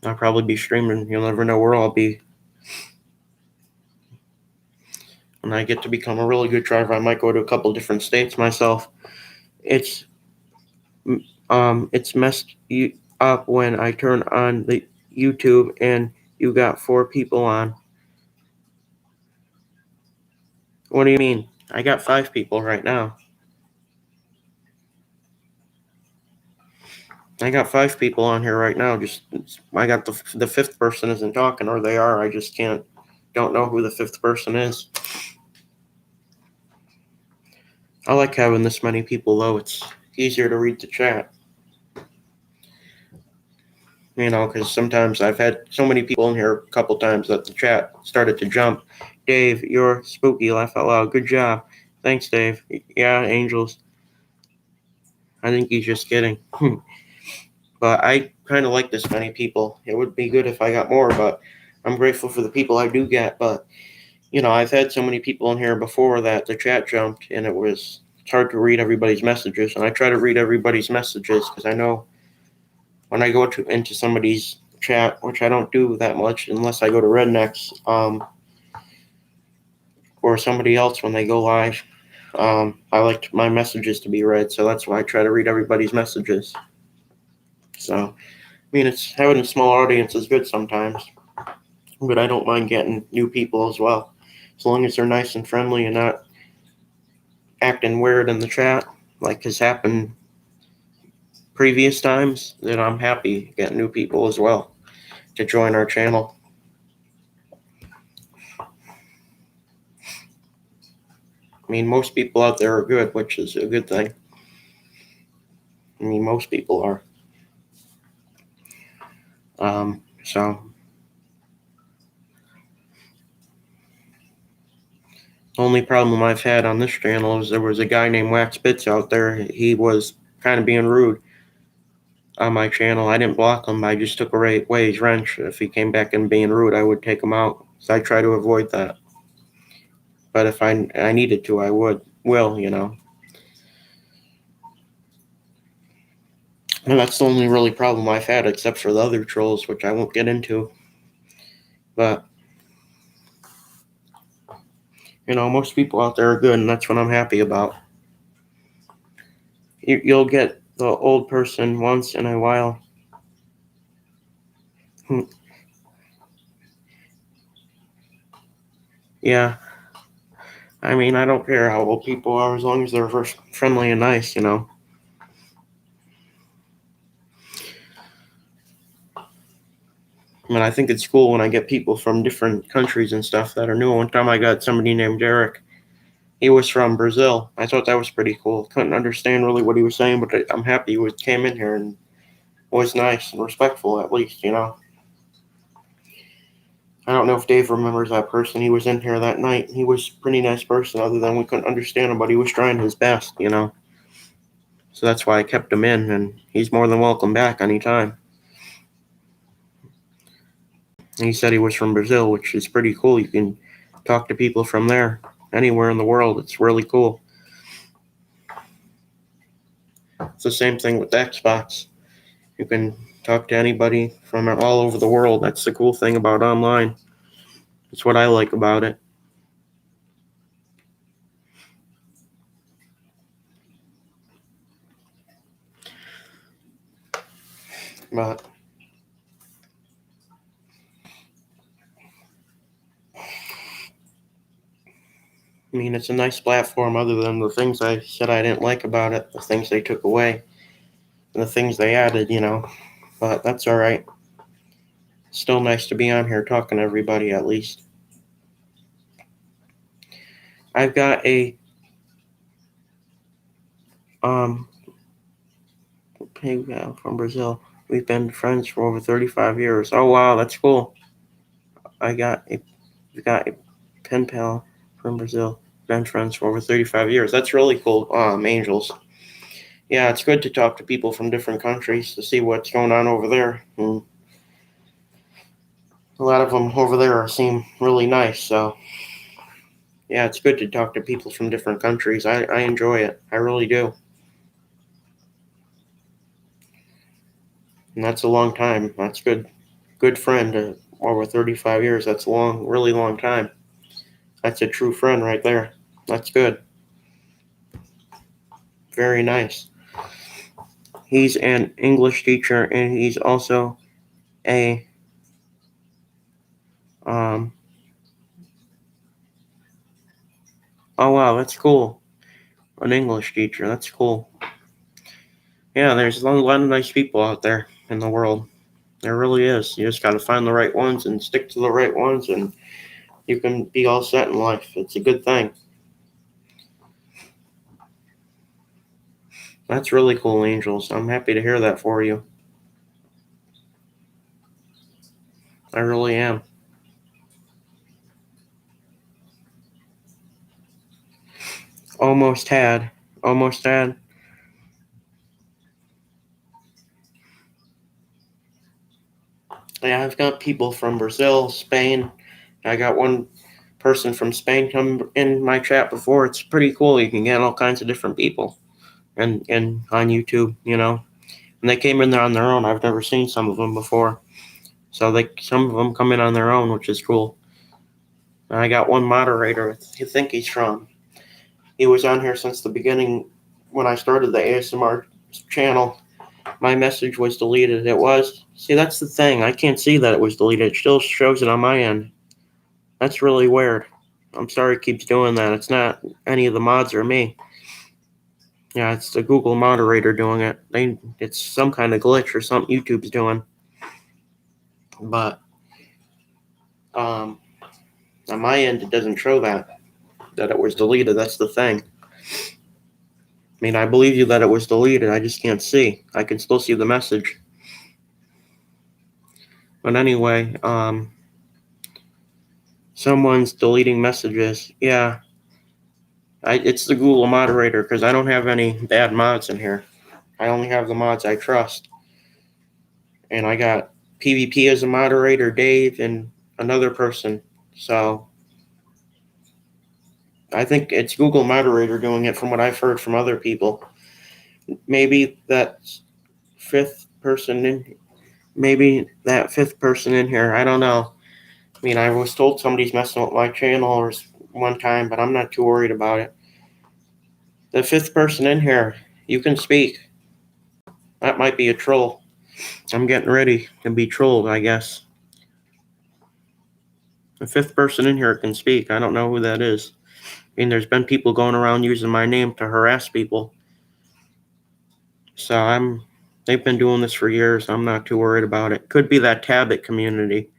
I'll probably be streaming. You'll never know where I'll be. When I get to become a really good driver, I might go to a couple different states myself. It's messed you up when I turn on the YouTube and you got 4 people on. What do you mean? I got 5 people right now. I got 5 people on here right now. I got the 5th person isn't talking, or they are. I just don't know who the 5th person is. I like having this many people though. It's easier to read the chat. You know, because sometimes I've had so many people in here a couple times that the chat started to jump. Dave, you're spooky. Laugh out loud. Good job. Thanks, Dave. Yeah, angels. I think he's just kidding. But I kind of like this many people. It would be good if I got more, but I'm grateful for the people I do get. But, you know, I've had so many people in here before that the chat jumped, and it's hard to read everybody's messages. And I try to read everybody's messages because I know when I go into somebody's chat, which I don't do that much unless I go to Rednecks or somebody else when they go live, I like my messages to be read. So that's why I try to read everybody's messages. So, I mean, it's having a small audience is good sometimes, but I don't mind getting new people as well, as long as they're nice and friendly and not acting weird in the chat, like has happened previous times. Then I'm happy getting new people as well to join our channel. I mean, most people out there are good, which is a good thing. I mean, most people are. So the only problem I've had on this channel is there was a guy named Wax Bits out there. He was kind of being rude on my channel. I didn't block him. I just took away his wrench. If he came back and being rude, I would take him out. So I try to avoid that. But if I needed to, I will, you know. And that's the only really problem I've had, except for the other trolls, which I won't get into. But, you know, most people out there are good, and that's what I'm happy about. You'll get the old person once in a while. Yeah. I mean, I don't care how old people are as long as they're friendly and nice, you know. I mean, I think it's cool when I get people from different countries and stuff that are new. One time I got somebody named Derek. He was from Brazil. I thought that was pretty cool. Couldn't understand really what he was saying, but I'm happy he came in here and was nice and respectful, at least, I don't know if Dave remembers that person. He was in here that night. He was a pretty nice person, other than we couldn't understand him, but he was trying his best. So that's why I kept him in, and he's more than welcome back anytime. He said he was from Brazil, which is pretty cool. You can talk to people from there, anywhere in the world. It's really cool. It's the same thing with Xbox. You can talk to anybody from all over the world. That's the cool thing about online. That's what I like about it. But I mean, it's a nice platform, other than the things I said I didn't like about it, the things they took away, and the things they added. But that's all right. Still nice to be on here talking to everybody, at least. I've got a pig from Brazil. We've been friends for over 35 years. Oh wow, that's cool. We got a pen pal from Brazil. Been friends for over 35 years. That's really cool. Angels. Yeah, it's good to talk to people from different countries to see what's going on over there. And a lot of them over there seem really nice. So yeah, it's good to talk to people from different countries. I enjoy it. I really do. And that's a long time. That's good. Good friend. Over 35 years. That's a long, really long time. That's a true friend right there. That's good. Very nice. He's an English teacher, and he's also a oh wow, that's cool. An English teacher. That's cool. Yeah, there's a lot of nice people out there in the world. There really is. You just got to find the right ones and stick to the right ones, and you can be all set in life. It's a good thing. That's really cool, Angels. I'm happy to hear that for you. I really am. Almost had. Almost had. Yeah, I've got people from Brazil, Spain. I got one person from Spain come in my chat before. It's pretty cool. You can get all kinds of different people and on YouTube. And they came in there on their own. I've never seen some of them before. So some of them come in on their own, which is cool. And I got one moderator. I think he's from. He was on here since the beginning when I started the ASMR channel. My message was deleted. It was. See, that's the thing. I can't see that it was deleted. It still shows it on my end. That's really weird. I'm sorry it keeps doing that. It's not any of the mods or me. Yeah, it's the Google moderator doing it. It's some kind of glitch or something YouTube's doing. But on my end, it doesn't show that it was deleted. That's the thing. I mean, I believe you that it was deleted. I just can't see. I can still see the message. But anyway, someone's deleting messages. Yeah, it's the Google moderator because I don't have any bad mods in here. I only have the mods I trust. And I got PvP as a moderator, Dave, and another person. So I think it's Google moderator doing it from what I've heard from other people. Maybe that fifth person in here. I don't know. I mean, I was told somebody's messing with my channel or one time, but I'm not too worried about it. The fifth person in here, you can speak. That might be a troll. I'm getting ready to be trolled, I guess. The fifth person in here can speak. I don't know who that is. I mean, there's been people going around using my name to harass people. So they've been doing this for years. I'm not too worried about it. Could be that Tabit community.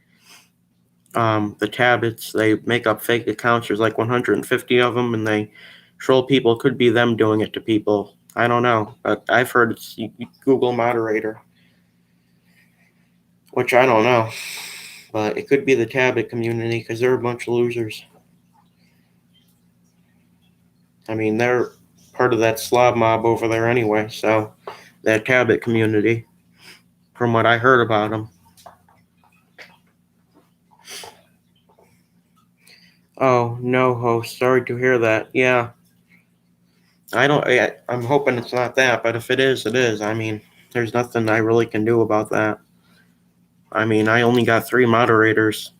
The Tabits, they make up fake accounts. There's like 150 of them, and they troll people. Could be them doing it to people. I don't know, but I've heard it's Google moderator. which I don't know. But it could be the Tablet community because they're a bunch of losers. I mean, they're part of that Slav mob over there anyway, so that Tablet community, from what I heard about them. Oh, no, host. Sorry to hear that. Yeah, I'm hoping it's not that, but if it is, it is. I mean, there's nothing I really can do about that. I mean, I only got 3 moderators,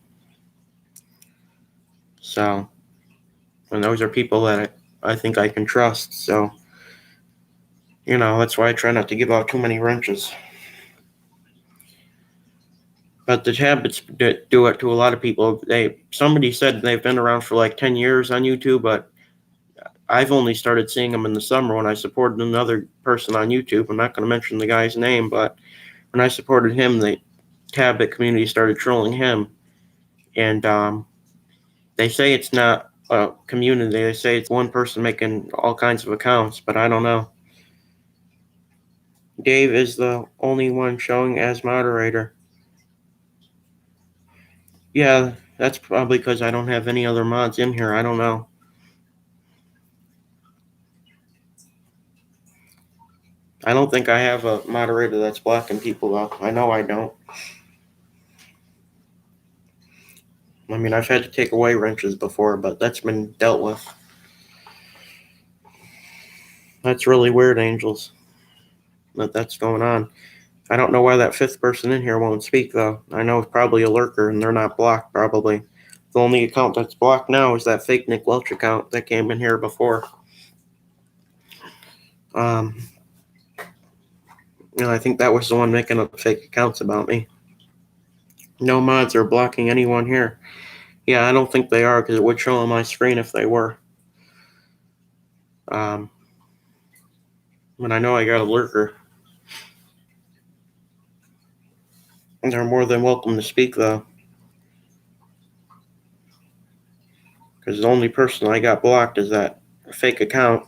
so, and those are people that I think I can trust, so, that's why I try not to give out too many wrenches. But the tablets do it to a lot of people. Somebody said they've been around for like 10 years on YouTube, but I've only started seeing them in the summer when I supported another person on YouTube. I'm not going to mention the guy's name, but when I supported him, the tablet community started trolling him. And they say it's not a community. They say it's one person making all kinds of accounts, but I don't know. Dave is the only one showing as moderator. Yeah, that's probably because I don't have any other mods in here. I don't know. I don't think I have a moderator that's blocking people, though. I know I don't. I mean, I've had to take away wrenches before, but that's been dealt with. That's really weird, Angels, that's going on. I don't know why that 5th person in here won't speak, though. I know it's probably a lurker, and they're not blocked, probably. The only account that's blocked now is that fake Nick Welch account that came in here before. I think that was the one making up fake accounts about me. No mods are blocking anyone here. Yeah, I don't think they are because it would show on my screen if they were. But I know I got a lurker. And they're more than welcome to speak, though. Because the only person I got blocked is that fake account.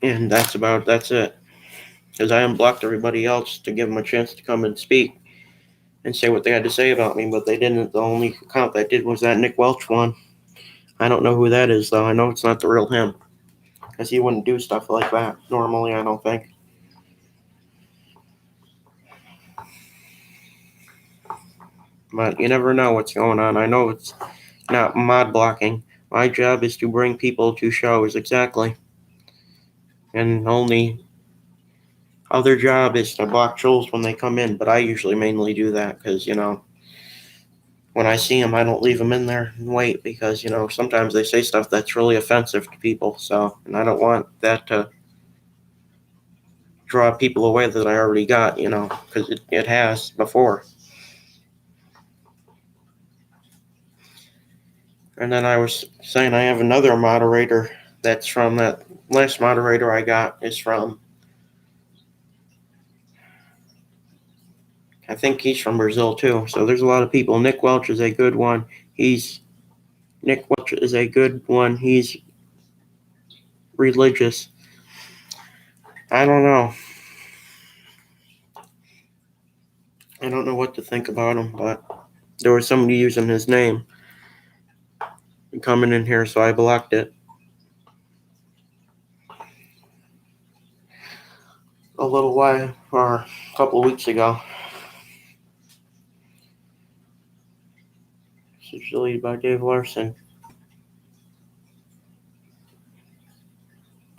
And that's it. Because I unblocked everybody else to give them a chance to come and speak and say what they had to say about me, but they didn't. The only account that did was that Nick Welch one. I don't know who that is, though. I know it's not the real him. Because he wouldn't do stuff like that normally, I don't think. But you never know what's going on. I know it's not mod blocking. My job is to bring people to shows, exactly. And only other job is to block trolls when they come in, but I usually mainly do that because, when I see them, I don't leave them in there and wait because, sometimes they say stuff that's really offensive to people. So, and I don't want that to draw people away that I already got, because it has before. And then I was saying I have another moderator that's from that last moderator I got is from, I think he's from Brazil too. So there's a lot of people. Nick Welch is a good one. Nick Welch is a good one. He's religious. I don't know. I don't know what to think about him, but there was somebody using his name coming in here, so I blocked it. A little while, or a couple of weeks ago. This is deleted by Dave Larson.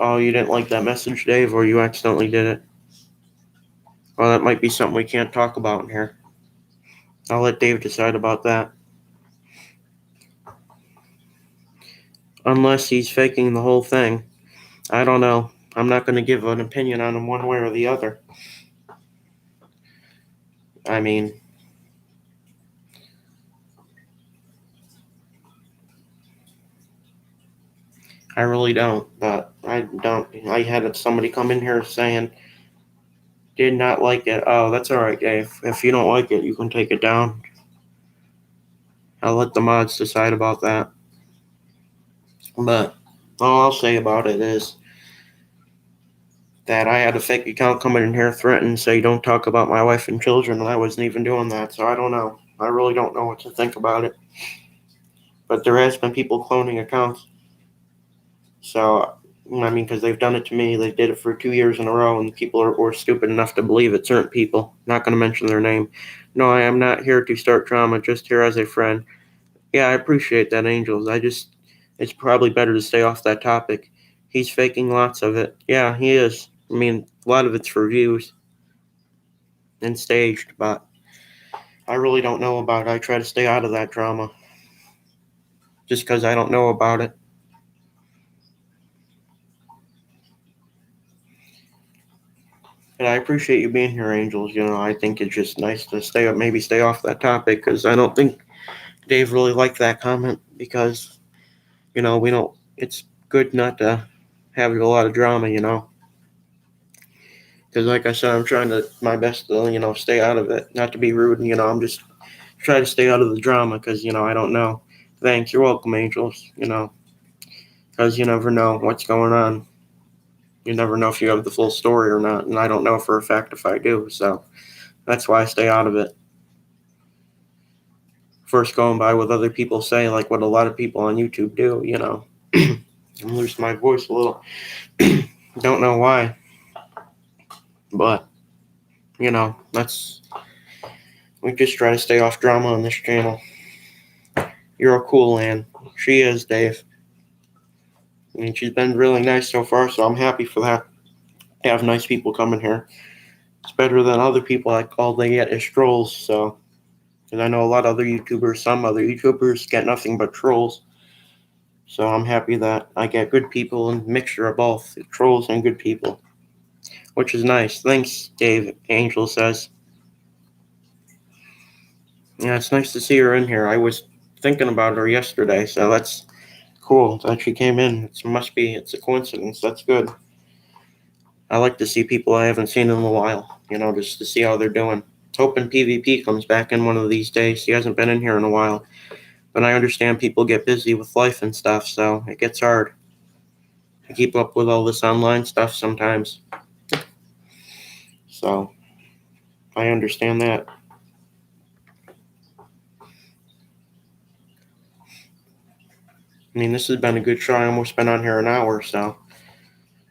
Oh, you didn't like that message, Dave, or you accidentally did it? Well, that might be something we can't talk about in here. I'll let Dave decide about that. Unless he's faking the whole thing. I don't know. I'm not going to give an opinion on him one way or the other. I mean, I really don't, but I had somebody come in here saying, did not like it. Oh, that's all right, Dave. If you don't like it, you can take it down. I'll let the mods decide about that. But all I'll say about it is that I had a fake account coming in here threatening say don't talk about my wife and children, and I wasn't even doing that. So I don't know. I really don't know what to think about it. But there has been people cloning accounts. So I mean, because they've done it to me, they did it for 2 years in a row, and people were stupid enough to believe it. Certain people, not going to mention their name. No, I am not here to start drama. Just here as a friend. Yeah, I appreciate that, Angels. It's probably better to stay off that topic. He's faking lots of it. Yeah, he is. I mean, a lot of it's for views and staged, but I really don't know about it. I try to stay out of that drama just because I don't know about it. And I appreciate you being here, Angels. I think it's just nice to stay off that topic because I don't think Dave really liked that comment because, we don't, it's good not to have a lot of drama. Because like I said, I'm trying my best to, stay out of it, not to be rude, I'm just try to stay out of the drama because, I don't know. Thanks, you're welcome, Angels, because you never know what's going on. You never know if you have the full story or not, and I don't know for a fact if I do, so that's why I stay out of it. First going by what other people say, like what a lot of people on YouTube do, I'm losing my voice a little. Don't know why, but, we just try to stay off drama on this channel. You're a cool Ann. She is, Dave. I mean, she's been really nice so far, so I'm happy for that. To have nice people coming here. It's better than other people all they get is trolls, so. Because I know a lot of other YouTubers, some other YouTubers get nothing but trolls. So I'm happy that I get good people and mixture of both, trolls and good people. Which is nice. Thanks, Dave, Angel says. Yeah, it's nice to see her in here. I was thinking about her yesterday, so that's cool that she came in. It's a coincidence. That's good. I like to see people I haven't seen in a while, just to see how they're doing. Hoping PvP comes back in one of these days. He hasn't been in here in a while. But I understand people get busy with life and stuff, so it gets hard to keep up with all this online stuff sometimes. So I understand that. I mean, this has been a good show. I almost been on here an hour, so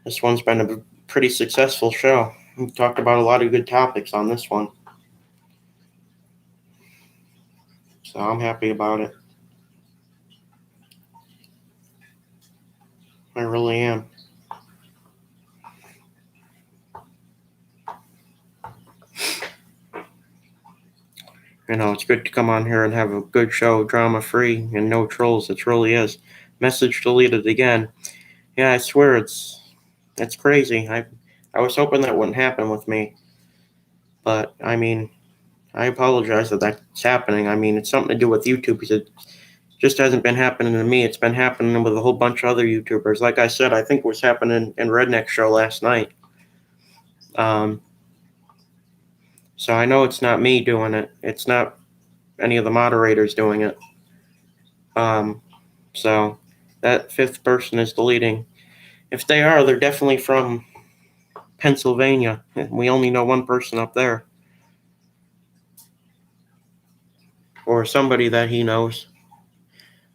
this one's been a pretty successful show. We talked about a lot of good topics on this one. So I'm happy about it. I really am. It's good to come on here and have a good show, drama free and no trolls. It really is. Message deleted again. Yeah, I swear it's crazy. I was hoping that wouldn't happen with me. But I mean, I apologize that that's happening. I mean, it's something to do with YouTube because it just hasn't been happening to me. It's been happening with a whole bunch of other YouTubers. Like I said, I think it was happening in Redneck Show last night. So I know it's not me doing it. It's not any of the moderators doing it. So that fifth person is deleting. If they are, they're definitely from Pennsylvania. We only know one person up there. Or somebody that he knows.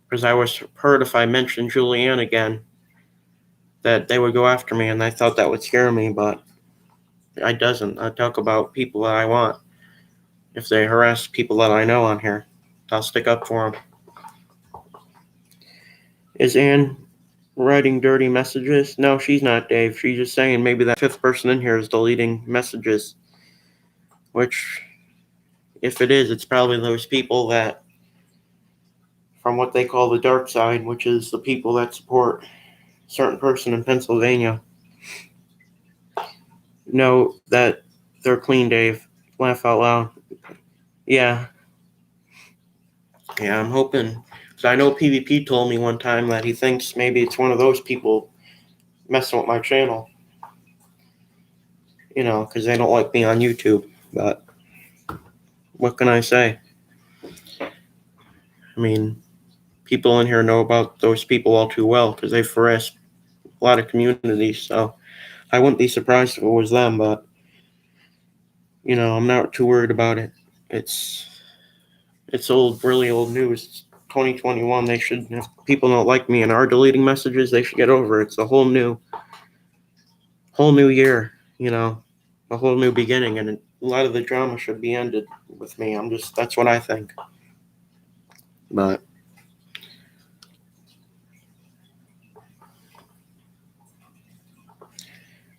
Because I was heard if I mentioned Julianne again, that they would go after me, and I thought that would scare me, but it doesn't. I talk about people that I want. If they harass people that I know on here, I'll stick up for them. Is Ann writing dirty messages? No, she's not, Dave. She's just saying maybe that fifth person in here is deleting messages. Which, if it is, it's probably those people that, from what they call the dark side, which is the people that support a certain person in Pennsylvania. Know that they're clean, Dave. Laugh out loud. Yeah. Yeah, I'm hoping. So I know PvP told me one time that he thinks maybe it's one of those people messing with my channel. Because they don't like me on YouTube. But what can I say? I mean, people in here know about those people all too well because they've harassed a lot of communities. So I wouldn't be surprised if it was them, but I'm not too worried about it. It's it's old, really old news. It's 2021. They should, if people don't like me and are deleting messages, they should get over it. It's a whole new year. A whole new beginning, and a lot of the drama should be ended with me. That's what I think. But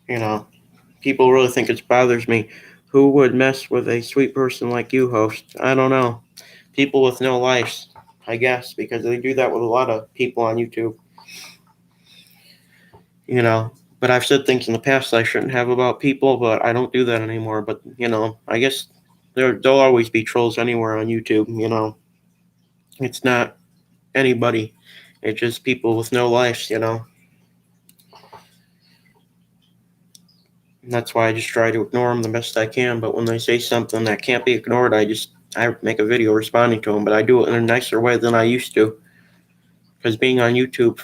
you know, people really think it bothers me. Who would mess with a sweet person like you, host? I don't know. People with no lives, I guess, because they do that with a lot of people on YouTube. But I've said things in the past I shouldn't have about people, but I don't do that anymore. But I guess there'll always be trolls anywhere on YouTube. It's not anybody. It's just people with no lives. And that's why I just try to ignore them the best I can. But when they say something that can't be ignored, I make a video responding to them. But I do it in a nicer way than I used to. Because being on YouTube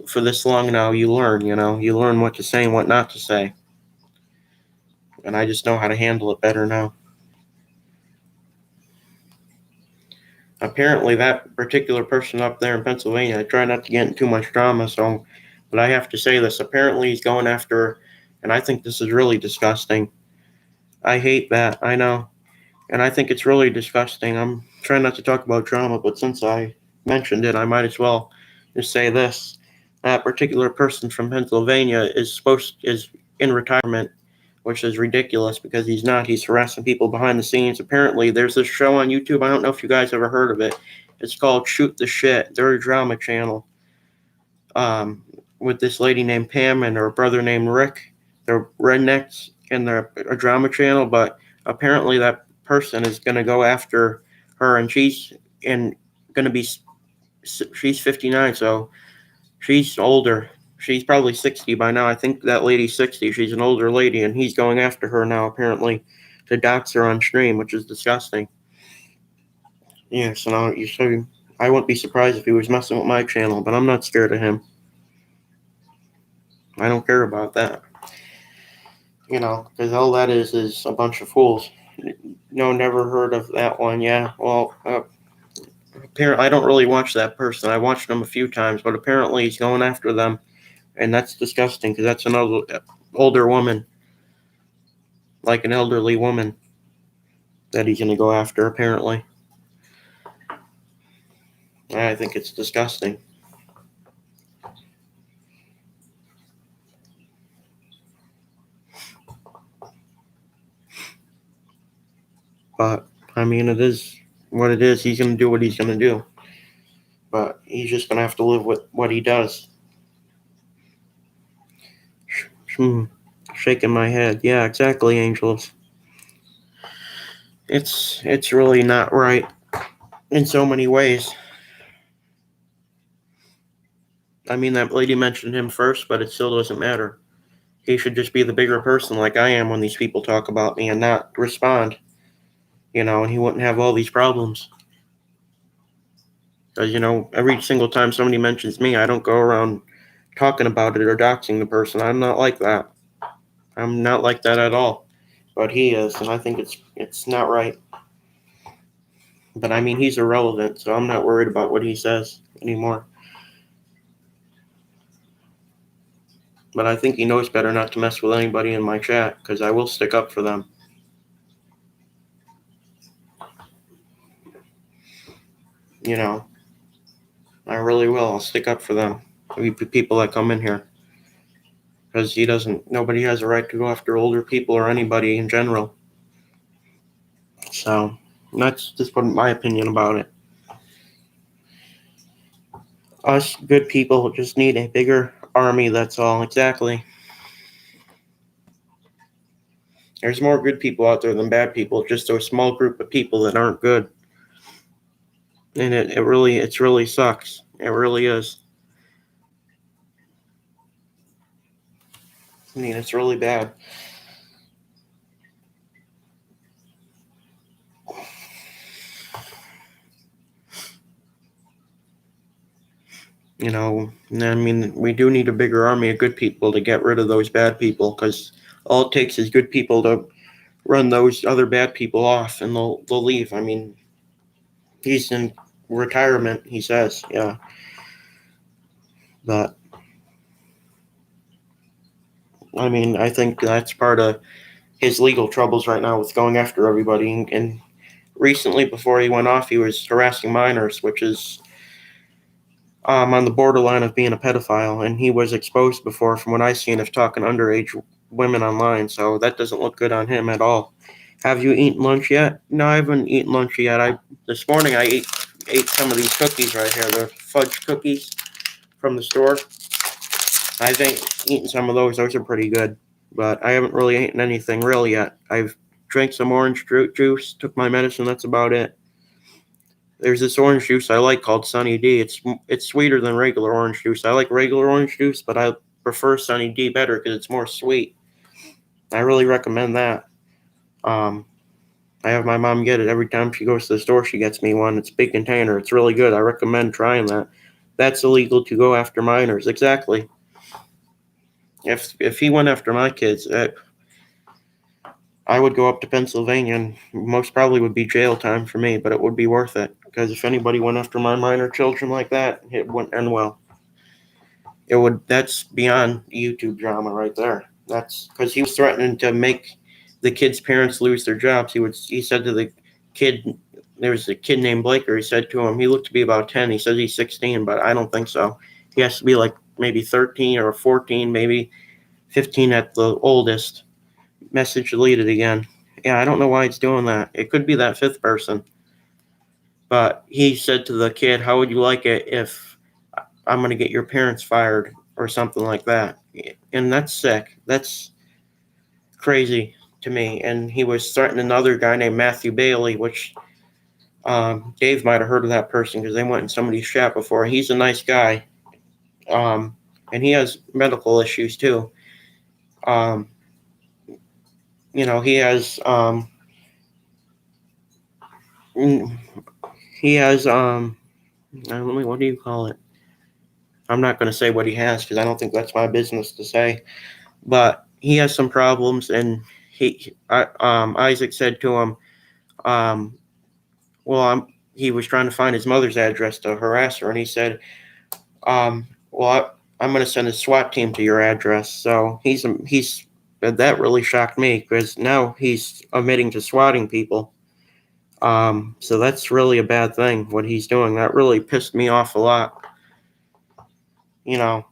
for this long now, you learn. You learn what to say and what not to say. And I just know how to handle it better now. Apparently, that particular person up there in Pennsylvania, I try not to get in too much drama, but I have to say this. Apparently, he's going after, and I think this is really disgusting. I hate that. I know. And I think it's really disgusting. I'm trying not to talk about drama, but since I mentioned it, I might as well just say this. That particular person from Pennsylvania is in retirement, which is ridiculous because he's not. He's harassing people behind the scenes. Apparently, there's this show on YouTube. I don't know if you guys ever heard of it. It's called Shoot the Shit. They're a drama channel. Um, with this lady named Pam and her brother named Rick. They're rednecks and they're a drama channel, but apparently that person is going to go after her, and she's going to be she's 59, so she's older. She's probably 60 by now. I think that lady's 60. She's an older lady, and he's going after her now, apparently, to dox her on stream, which is disgusting. Yeah, so now I wouldn't be surprised if he was messing with my channel, but I'm not scared of him. I don't care about that. Because all that is a bunch of fools. No, never heard of that one. Yeah, well, apparently I don't really watch that person. I watched him a few times, but apparently he's going after them, and that's disgusting because that's another older woman, like an elderly woman, that he's going to go after. Apparently, I think it's disgusting. But I mean, it is what it is. He's going to do what he's going to do, but he's just going to have to live with what he does. Shaking my head. Yeah, exactly, Angels. It's really not right in so many ways. I mean, that lady mentioned him first, but it still doesn't matter. He should just be the bigger person like I am when these people talk about me and not respond, and he wouldn't have all these problems. Because, every single time somebody mentions me, I don't go around talking about it or doxing the person. I'm not like that. I'm not like that at all. But he is, and I think it's not right. But I mean, he's irrelevant, so I'm not worried about what he says anymore. But I think he knows better not to mess with anybody in my chat, because I will stick up for them. I really will. I'll stick up for them. People that come in here. Because nobody has a right to go after older people or anybody in general. So, that's just my opinion about it. Us good people just need a bigger army, that's all. Exactly. There's more good people out there than bad people, just a small group of people that aren't good. And it really sucks. It really is. I mean, it's really bad. I mean, we do need a bigger army of good people to get rid of those bad people, because all it takes is good people to run those other bad people off, and they'll leave. I mean, he's in retirement, he says, yeah, but I mean, I think that's part of his legal troubles right now with going after everybody. And recently, before he went off, he was harassing minors, which is on the borderline of being a pedophile. And he was exposed before, from what I've seen, of talking underage women online. So that doesn't look good on him at all. Have you eaten lunch yet? No, I haven't eaten lunch yet. This morning I ate some of these cookies right here, the fudge cookies from the store. I've eaten some of those. Those are pretty good. But I haven't really eaten anything real yet. I've drank some orange juice, took my medicine. That's about it. There's this orange juice I like called Sunny D. It's sweeter than regular orange juice. I like regular orange juice, but I prefer Sunny D better because it's more sweet. I really recommend that. I have my mom get it every time she goes to the store. She gets me one. It's a big container. It's really good. I recommend trying that. That's illegal to go after minors. Exactly. If he went after my kids, I would go up to Pennsylvania, and most probably would be jail time for me, but it would be worth it, because if anybody went after my minor children like that, it wouldn't end well. That's beyond YouTube drama right there. That's because he was threatening to make the kids' parents lose their jobs. He said to the kid, there was a kid named Blaker. He said to him, he looked to be about 10. He says he's 16, but I don't think so. He has to be like maybe 13 or 14, maybe 15 at the oldest. Message deleted again. Yeah, I don't know why it's doing that. It could be that fifth person. But he said to the kid, how would you like it if I'm going to get your parents fired or something like that? And that's sick. That's crazy to me. And he was threatening another guy named Matthew Bailey, which Dave might have heard of that person because they went in somebody's chat before. He's a nice guy. And he has medical issues too. He has what do you call it? I'm not going to say what he has because I don't think that's my business to say. But he has some problems, and Isaac said to him, he was trying to find his mother's address to harass her, and he said, I'm going to send a SWAT team to your address. So that really shocked me because now he's admitting to swatting people. So that's really a bad thing, what he's doing. That really pissed me off a lot. And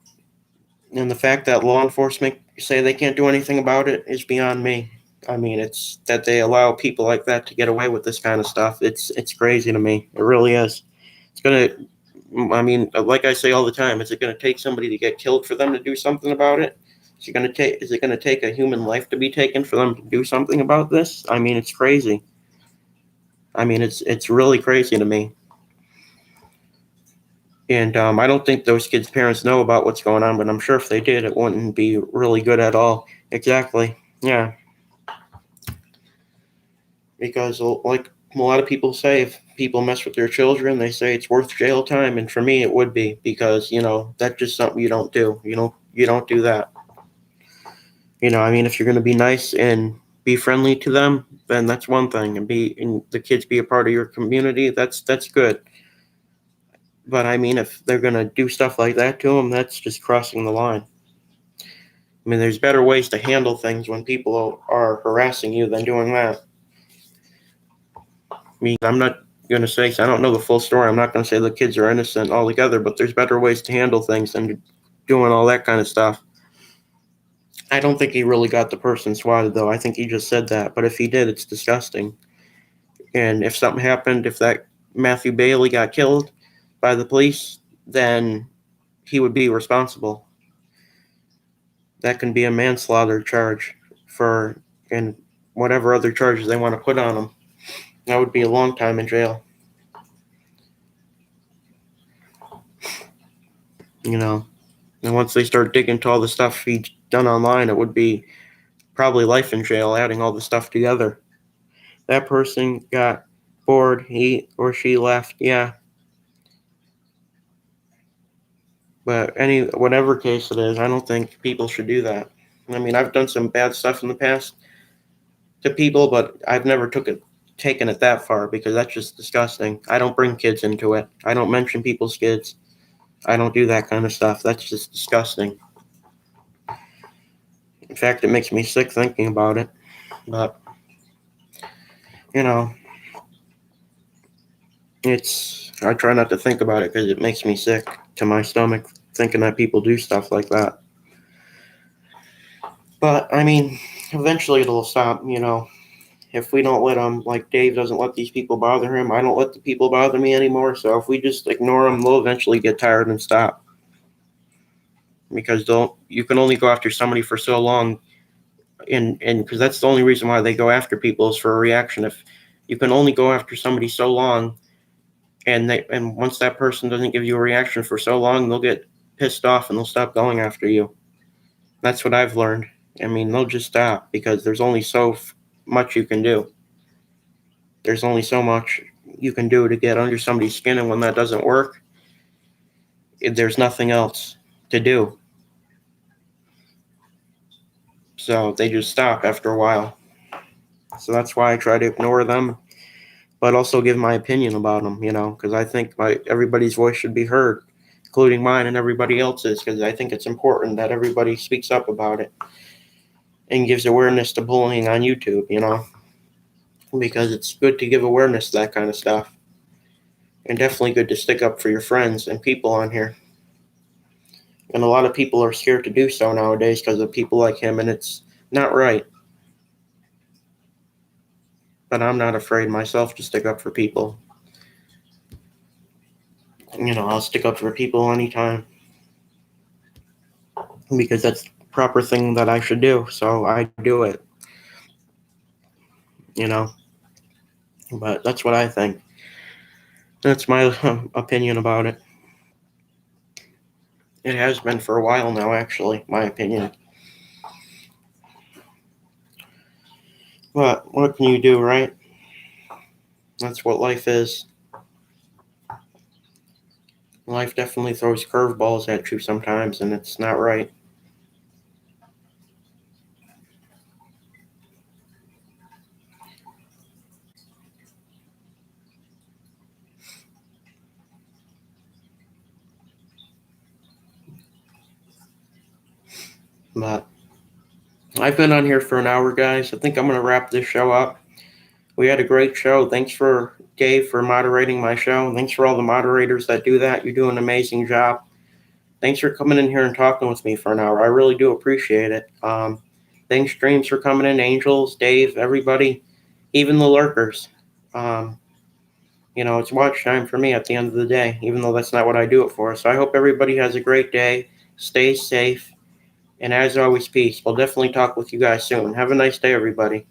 the fact that law enforcement say they can't do anything about it is beyond me. I mean, it's that they allow people like that to get away with this kind of stuff. It's crazy to me. It really is. Like I say all the time, is it going to take somebody to get killed for them to do something about it? Is it going to take a human life to be taken for them to do something about this? I mean, it's crazy. I mean, it's really crazy to me. And I don't think those kids' parents know about what's going on, but I'm sure if they did, it wouldn't be really good at all. Exactly. Yeah. Because, like a lot of people say, if people mess with their children, they say it's worth jail time. And for me, it would be, because, that's just something you don't do. You don't do that. If you're going to be nice and be friendly to them, then that's one thing. And the kids be a part of your community, that's good. But if they're going to do stuff like that to them, that's just crossing the line. There's better ways to handle things when people are harassing you than doing that. I'm not going to say, I don't know the full story. I'm not going to say the kids are innocent altogether, but there's better ways to handle things than doing all that kind of stuff. I don't think he really got the person swatted, though. I think he just said that. But if he did, it's disgusting. And if something happened, if that Matthew Bailey got killed by the police, then he would be responsible. That can be a manslaughter charge and whatever other charges they want to put on him. That would be a long time in jail. And once they start digging into all the stuff he's done online, it would be probably life in jail, adding all the stuff together. That person got bored, he or she left, yeah. But whatever case it is, I don't think people should do that. I mean, I've done some bad stuff in the past to people, but I've never taken it that far because that's just disgusting. I don't bring kids into it. I don't mention people's kids. I don't do that kind of stuff. That's just disgusting. In fact, it makes me sick thinking about it. But, you know, I try not to think about it because it makes me sick to my stomach thinking that people do stuff like that. But, I mean, eventually it'll stop, If we don't let them, like Dave doesn't let these people bother him, I don't let the people bother me anymore. So if we just ignore them, they'll eventually get tired and stop. Because you can only go after somebody for so long, and because that's the only reason why they go after people is for a reaction. If you can only go after somebody so long, and once that person doesn't give you a reaction for so long, they'll get pissed off and they'll stop going after you. That's what I've learned. I mean, they'll just stop because there's only so much you can do. There's only so much you can do to get under somebody's skin, and when that doesn't work, there's nothing else to do. So they just stop after a while. So that's why I try to ignore them, but also give my opinion about them, because I think everybody's voice should be heard, including mine and everybody else's, because I think it's important that everybody speaks up about it and gives awareness to bullying on YouTube, because it's good to give awareness to that kind of stuff. And definitely good to stick up for your friends and people on here. And a lot of people are scared to do so nowadays because of people like him, and it's not right. But I'm not afraid myself to stick up for people. I'll stick up for people anytime. Because that's the proper thing that I should do, so I do it. But that's what I think. That's my opinion about it. It has been for a while now, actually, my opinion. But what can you do, right? That's what life is. Life definitely throws curveballs at you sometimes, and it's not right. But I've been on here for an hour, guys. I think I'm going to wrap this show up. We had a great show. Thanks for Dave for moderating my show. Thanks for all the moderators that do that. You do an amazing job. Thanks for coming in here and talking with me for an hour. I really do appreciate it. Thanks, Dreams, for coming in. Angels, Dave, everybody, even the lurkers. It's watch time for me at the end of the day, even though that's not what I do it for. So I hope everybody has a great day. Stay safe. And as always, peace. We'll definitely talk with you guys soon. Have a nice day, everybody.